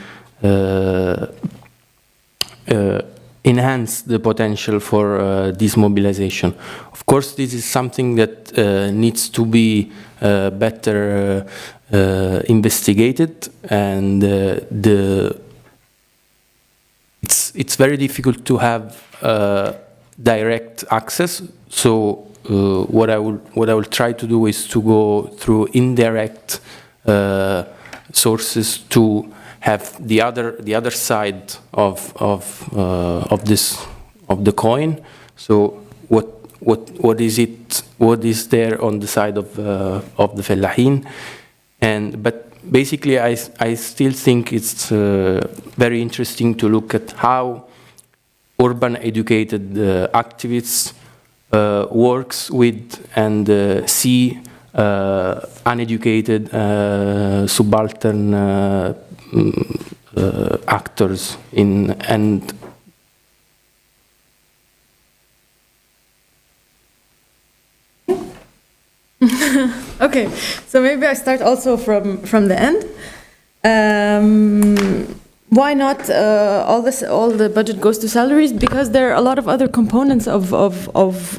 Speaker 8: enhance the potential for this mobilization. Of course, this is something that needs to be better investigated, and it's very difficult to have direct access. So what I will try to do is to go through indirect sources to have the other side of the coin. So what is it? What is there on the side of the fellahin? But basically, I still think it's very interesting to look at how urban educated activists works with and see uneducated subaltern actors and
Speaker 4: Okay, so maybe I start also from the end. Why not all the budget goes to salaries? Because there are a lot of other components of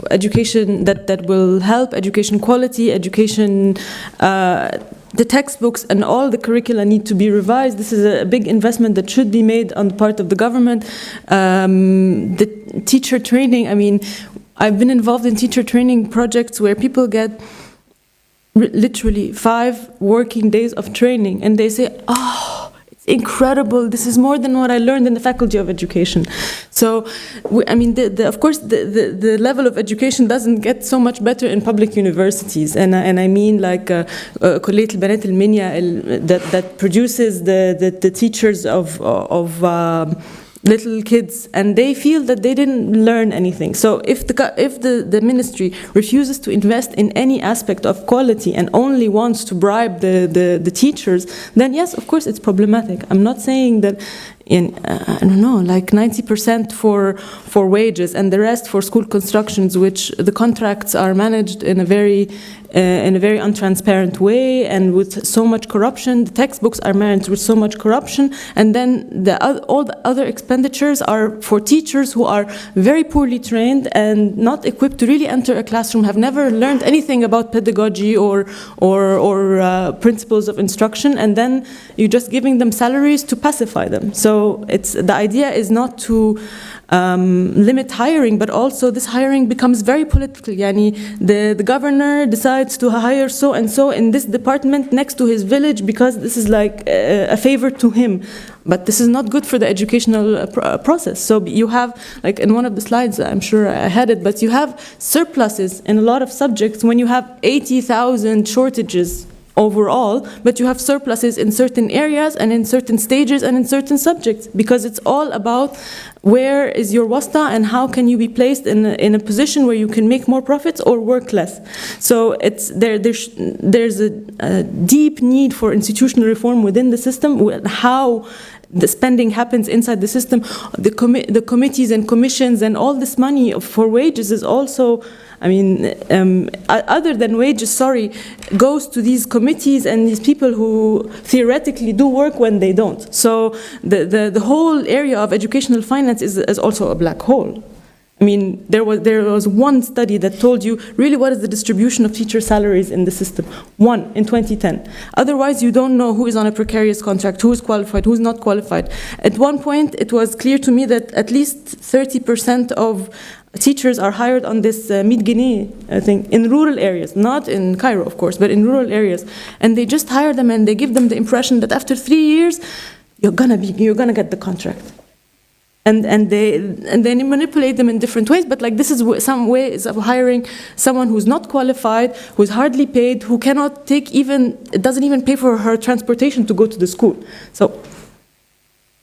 Speaker 4: education that will help education quality, education, the textbooks and all the curricula need to be revised. This is a big investment that should be made on the part of the government. The teacher training, I mean, I've been involved in teacher training projects where people get literally 5 working days of training and they say, oh, incredible, this is more than what I learned in the Faculty of Education. So, I mean, of course, the level of education doesn't get so much better in public universities. And I mean, like, Kulliyat al-Banat al-Minya, that produces the teachers of little kids, and they feel that they didn't learn anything. So if the ministry refuses to invest in any aspect of quality and only wants to bribe the teachers, then yes, of course, it's problematic. I'm not saying that I don't know, like 90% for wages and the rest for school constructions, which the contracts are managed in a very untransparent way and with so much corruption. The textbooks are managed with so much corruption, and then all the other expenditures are for teachers who are very poorly trained and not equipped to really enter a classroom, have never learned anything about pedagogy or principles of instruction, and then you're just giving them salaries to pacify them. So the idea is not to limit hiring, but also this hiring becomes very political. Yani the governor decides to hire so and so in this department next to his village because this is like a favor to him. But this is not good for the educational process. So you have, like in one of the slides, I'm sure I had it, but you have surpluses in a lot of subjects when you have 80,000 shortages overall, but you have surpluses in certain areas and in certain stages and in certain subjects, because it's all about where is your wasta and how can you be placed in a position where you can make more profits or work less. So there's a deep need for institutional reform within the system, how the spending happens inside the system. The committees and commissions and all this money for wages is also, I mean, other than wages, goes to these committees and these people who theoretically do work when they don't. So the whole area of educational finance is also a black hole. I mean, there was one study that told you really what is the distribution of teacher salaries in the system. One in 2010. Otherwise, you don't know who is on a precarious contract, who is qualified, who is not qualified. At one point, it was clear to me that at least 30% of teachers are hired on this mid-Guinea thing in rural areas, not in Cairo, of course, but in rural areas. And they just hire them and they give them the impression that after 3 years, you're gonna get the contract. And they manipulate them in different ways, but like this is some ways of hiring someone who's not qualified, who's hardly paid, who cannot it doesn't even pay for her transportation to go to the school. So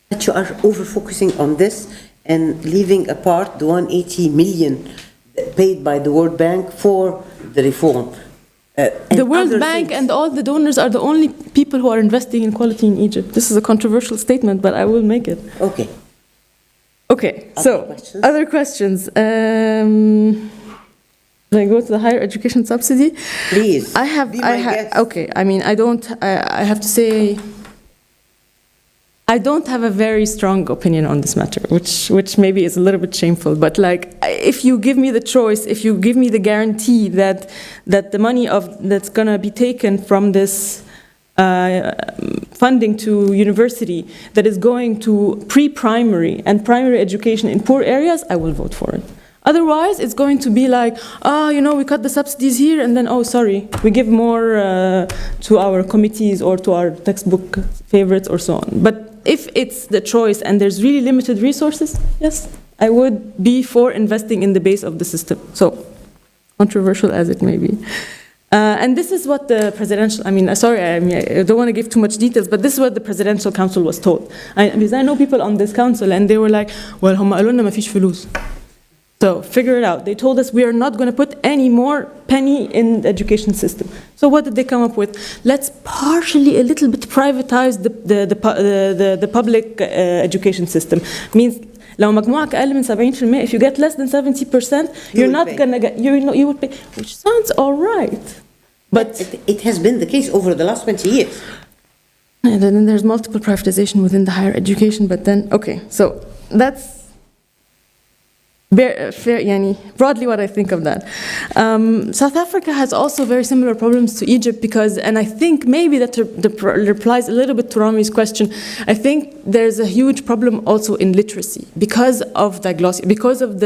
Speaker 2: that you are over-focusing on this and leaving apart the 180 million paid by the World Bank for the reform.
Speaker 4: The World Bank and all the donors are the only people who are investing in quality in Egypt. This is a controversial statement, but I will make it.
Speaker 2: Okay.
Speaker 4: Okay, other questions. Can I go to the higher education subsidy?
Speaker 2: Please.
Speaker 4: Okay, I mean, I have to say, I don't have a very strong opinion on this matter, which maybe is a little bit shameful, but like, if you give me the choice, if you give me the guarantee that the money that's gonna be taken from this funding to university that is going to pre-primary and primary education in poor areas, I will vote for it. Otherwise, it's going to be like, we cut the subsidies here and then, we give more to our committees or to our textbook favorites or so on. But if it's the choice and there's really limited resources, yes, I would be for investing in the base of the system. So, controversial as it may be. And this is what the presidential, I don't want to give too much details, but this is what the presidential council was told. Because I know people on this council and they were like, well, هم قالوا لنا ما فيش فلوس. So figure it out. They told us we are not going to put any more penny in the education system. So what did they come up with? Let's partially, a little bit privatize the public education system. Means لو مجموعك أقل من 70%, if you get less than 70%, you're not gonna get, you would pay, which sounds all right. But
Speaker 2: it has been the case over the last 20 years.
Speaker 4: And then there's multiple privatization within the higher education, but then, okay, so that's broadly what I think of that. South Africa has also very similar problems to Egypt because, and I think maybe that replies a little bit to Rami's question, I think there's a huge problem also in literacy because of diglossia, because of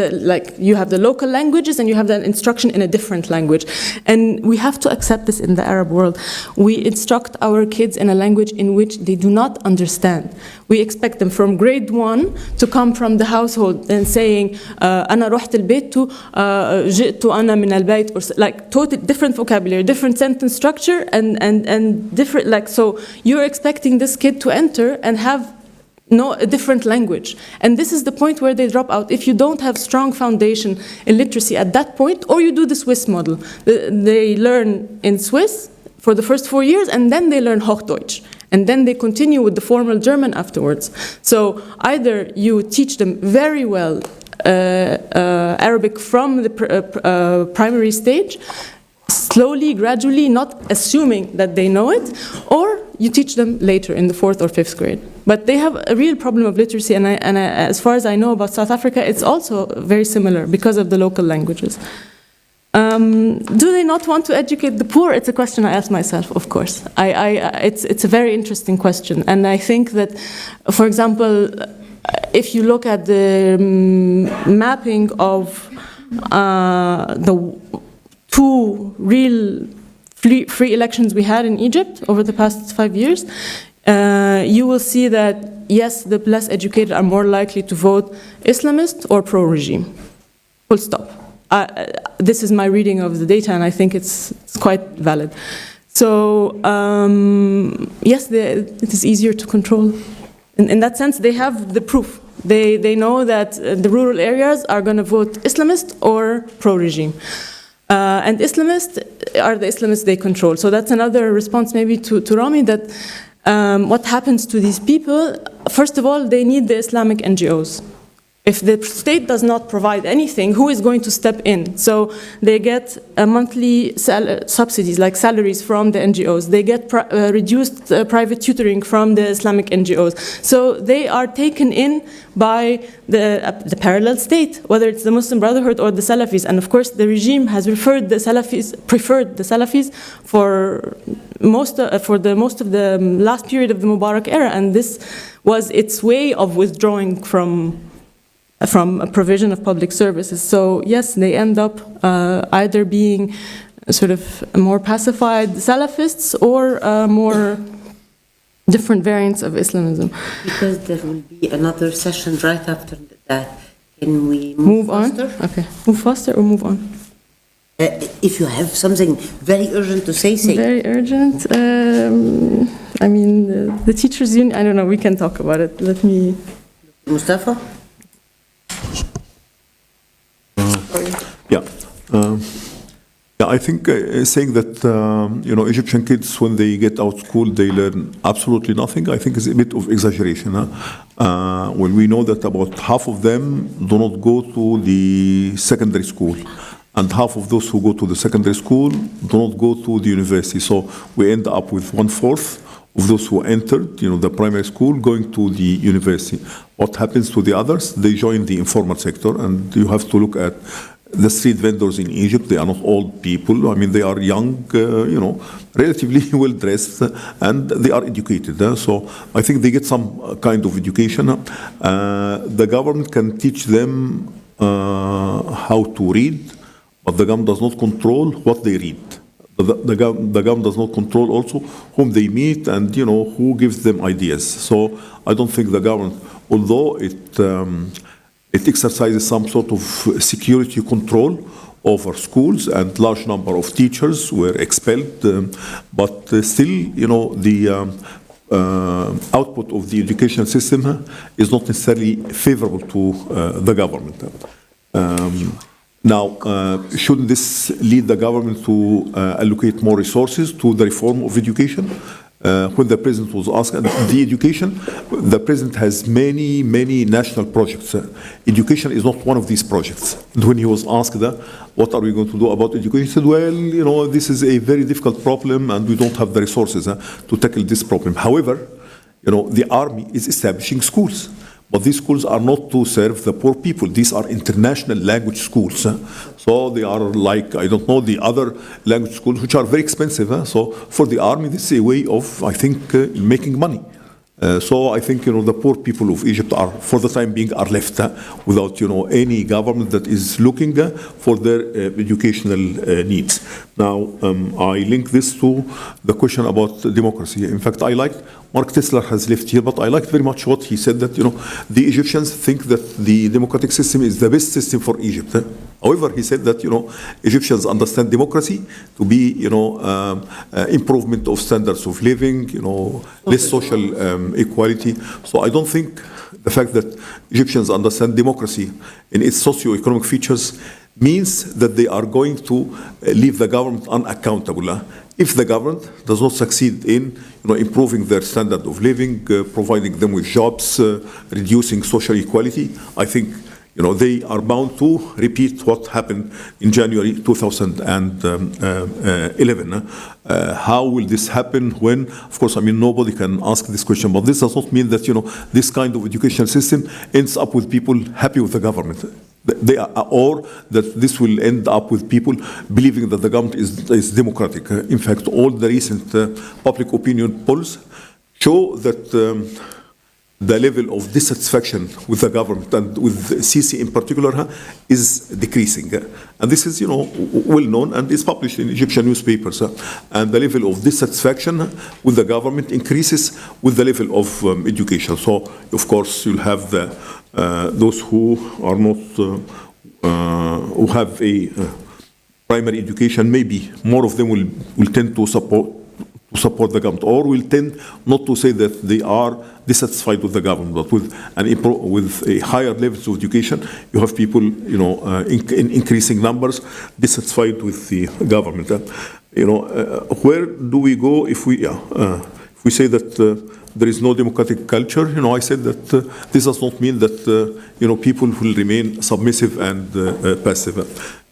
Speaker 4: you have the local languages and you have the instruction in a different language. And we have to accept this in the Arab world. We instruct our kids in a language in which they do not understand. We expect them from grade 1 to come from the household and saying, أنا رحت البيت جئت أنا من البيت, or like totally different vocabulary, different sentence structure, and different, like, so you're expecting this kid to enter and have a different language. And this is the point where they drop out. If you don't have strong foundation in literacy at that point, or you do the Swiss model, they learn in Swiss for the first 4 years and then they learn Hochdeutsch. and then they continue with the formal German afterwards. So either you teach them very well Arabic from the primary stage, slowly, gradually, not assuming that they know it, or you teach them later in the 4th or 5th grade. But they have a real problem of literacy, and as far as I know about South Africa, it's also very similar because of the local languages. Do they not want to educate the poor? It's a question I ask myself, of course. It's a very interesting question, and I think that, for example, if you look at the mapping of the 2 real free elections we had in Egypt over the past 5 years, you will see that, yes, the less educated are more likely to vote Islamist or pro-regime. Full stop. This is my reading of the data, and I think it's quite valid. So, yes, it is easier to control. In that sense, they have the proof. They know that the rural areas are going to vote Islamist or pro-regime. And Islamists are the Islamists they control. So that's another response maybe to Rami, that what happens to these people, first of all, they need the Islamic NGOs. If the state does not provide anything, who is going to step in? So they get monthly subsidies, like salaries from the NGOs. They get reduced private tutoring from the Islamic NGOs. So they are taken in by the parallel state, whether it's the Muslim Brotherhood or the Salafis. And of course, the regime has preferred the Salafis for most of the last period of the Mubarak era. And this was its way of withdrawing from a provision of public services. So yes, they end up either being sort of more pacified Salafists or more different variants of Islamism.
Speaker 2: Because there will be another session right after that. Can we move faster?
Speaker 4: On? Okay. Move faster or move on?
Speaker 2: If you have something very urgent to say.
Speaker 4: Very urgent? I mean, the teachers' union, I don't know, we can talk about it. Let me...
Speaker 2: Mustafa?
Speaker 1: I think saying that Egyptian kids, when they get out of school, they learn absolutely nothing, I think is a bit of exaggeration. When we know that about half of them do not go to the secondary school, and half of those who go to the secondary school do not go to the university. So we end up with 1/4 of those who entered, the primary school, going to the university. What happens to the others? They join the informal sector, and you have to look at the street vendors in Egypt. They are not old people. I mean, they are young, relatively well-dressed, and they are educated. So I think they get some kind of education. The government can teach them how to read, but the government does not control what they read. The government does not control also whom they meet and who gives them ideas. So I don't think the government, although it exercises some sort of security control over schools, and large number of teachers were expelled, but still, the output of the education system is not necessarily favorable to the government. Now, shouldn't this lead the government to allocate more resources to the reform of education? When the president was asked, the education, the president has many, many national projects. Education is not one of these projects. And when he was asked, what are we going to do about education? He said, well, this is a very difficult problem and we don't have the resources to tackle this problem. However, the army is establishing schools. But these schools are not to serve the poor people. These are international language schools. So they are like, I don't know, the other language schools, which are very expensive. So for the army, this is a way of, I think, making money. So I think, the poor people of Egypt are, for the time being, are left without, any government that is looking for their educational needs. Now, I link this to the question about democracy. In fact, I like Mark Tesler has left here, but I liked very much what he said, that the Egyptians think that the democratic system is the best system for Egypt. However, he said that Egyptians understand democracy to be improvement of standards of living, less social equality. So I don't think the fact that Egyptians understand democracy in its socio-economic features means that they are going to leave the government unaccountable. if the government does not succeed in improving their standard of living, providing them with jobs, reducing social equality, I think they are bound to repeat what happened in January 2011. How will this happen when, of course, nobody can ask this question, but this does not mean that, this kind of educational system ends up with people happy with the government. Or that this will end up with people believing that the government is democratic. In fact, all the recent public opinion polls show that the level of dissatisfaction with the government and with Sisi in particular is decreasing. And this is, well known and is published in Egyptian newspapers. And the level of dissatisfaction with the government increases with the level of education. So, of course, you'll have those who are not, who have a primary education, maybe more of them will tend to support the government, or will tend not to say that they are dissatisfied with the government, but with a higher levels of education, you have people, in increasing numbers dissatisfied with the government. Where do we go if we say that there is no democratic culture? I said that this does not mean that people will remain submissive and passive.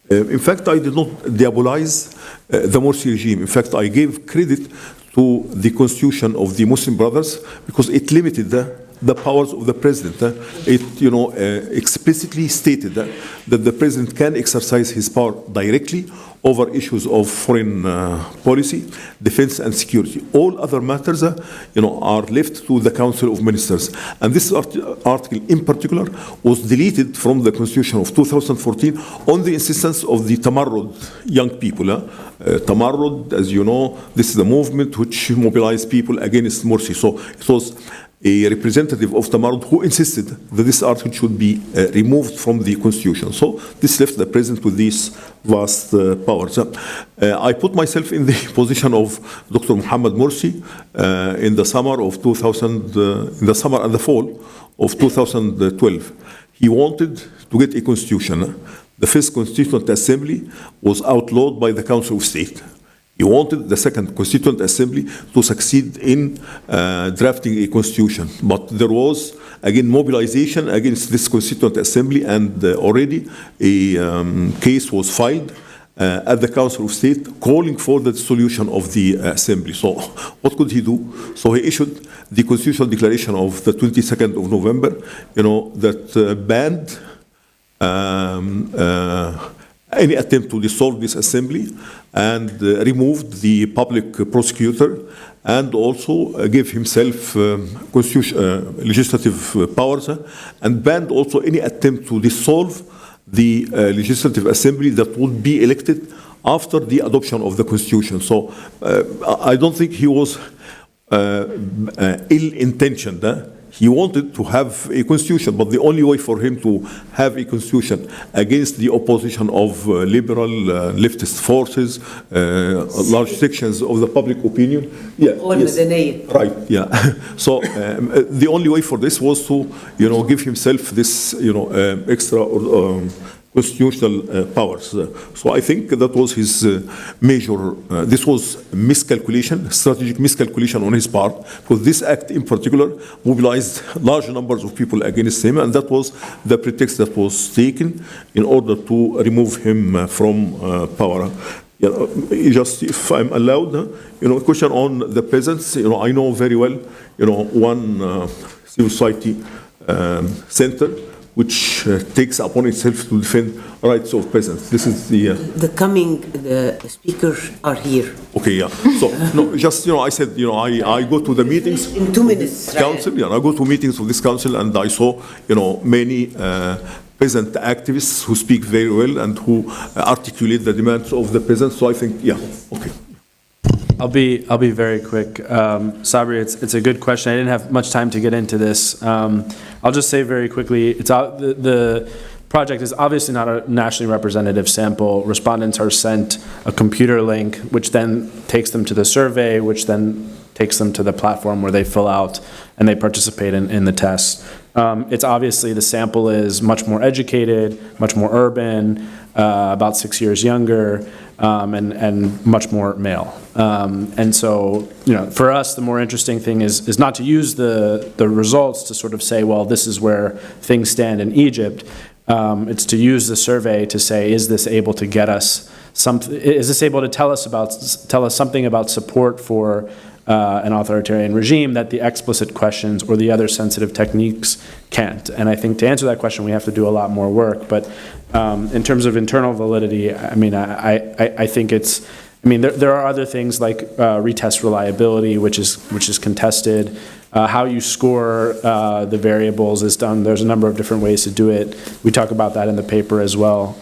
Speaker 1: In fact, I did not diabolize the Morsi regime. In fact, I gave credit to the constitution of the Muslim Brothers because it limited the powers of the president. It, explicitly stated that the president can exercise his power directly over issues of foreign policy, defense, and security. All other matters, are left to the Council of Ministers. And this article, in particular, was deleted from the Constitution of 2014 on the insistence of the Tamarrud young people. Tamarrud, as you know, this is a movement which mobilized people against Morsi. So it was a representative of Tamarrud who insisted that this article should be removed from the Constitution. So this left the president with these vast powers. I put myself in the position of Dr. Mohammed Morsi in the summer of 2000, in the summer and the fall of 2012. He wanted to get a constitution. The first Constituent Assembly was outlawed by the Council of State. He wanted the second Constituent Assembly to succeed in drafting a constitution. But there was, again, mobilization against this Constituent Assembly, and already a case was filed at the Council of State calling for the dissolution of the Assembly. So what could he do? So he issued the Constitutional Declaration of the 22nd of November, that banned any attempt to dissolve this assembly, and removed the public prosecutor, and also gave himself legislative powers, and banned also any attempt to dissolve the legislative assembly that would be elected after the adoption of the constitution. So I don't think he was ill-intentioned. He wanted to have a constitution, but the only way for him to have a constitution against the opposition of liberal leftist forces, large sections of the public opinion, right, yeah. So the only way for this was to, give himself this, extra constitutional powers. So I think that was his major, this was miscalculation, strategic miscalculation on his part, because this act in particular mobilized large numbers of people against him, and that was the pretext that was taken in order to remove him from power. Just if I'm allowed, a question on the peasants, I know very well, one civil society center which takes upon itself to defend rights of peasants. This is the speakers are here. Okay, yeah. So no, just I said I go to the meetings in 2 minutes. Council, right? I go to meetings of this council, and I saw many peasant activists who speak very well and who articulate the demands of the peasants. So I think, yeah, okay.
Speaker 3: I'll be very quick. Sabri, it's a good question. I didn't have much time to get into this. I'll just say very quickly, the project is obviously not a nationally representative sample. Respondents are sent a computer link, which then takes them to the survey, which then takes them to the platform where they fill out and they participate in the test. It's obviously the sample is much more educated, much more urban, about 6 years younger. and much more male. And so, for us, the more interesting thing is not to use the results to sort of say, well, this is where things stand in Egypt. It's to use the survey to say, is this able to get us something? Is this able to tell us something about support for an authoritarian regime that the explicit questions or the other sensitive techniques can't? And I think to answer that question, we have to do a lot more work. But in terms of internal validity, I think it's. There are other things like retest reliability, which is contested. How you score the variables is done. There's a number of different ways to do it. We talk about that in the paper as well.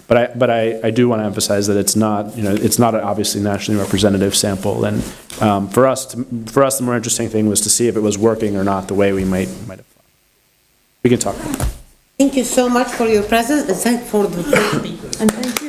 Speaker 3: But I do want to emphasize that it's not an obviously nationally representative sample. And for us, the more interesting thing was to see if it was working or not the way we might have thought. We can talk about that.
Speaker 2: Thank you so much for your presence and thank you for the speakers.
Speaker 4: And thank you.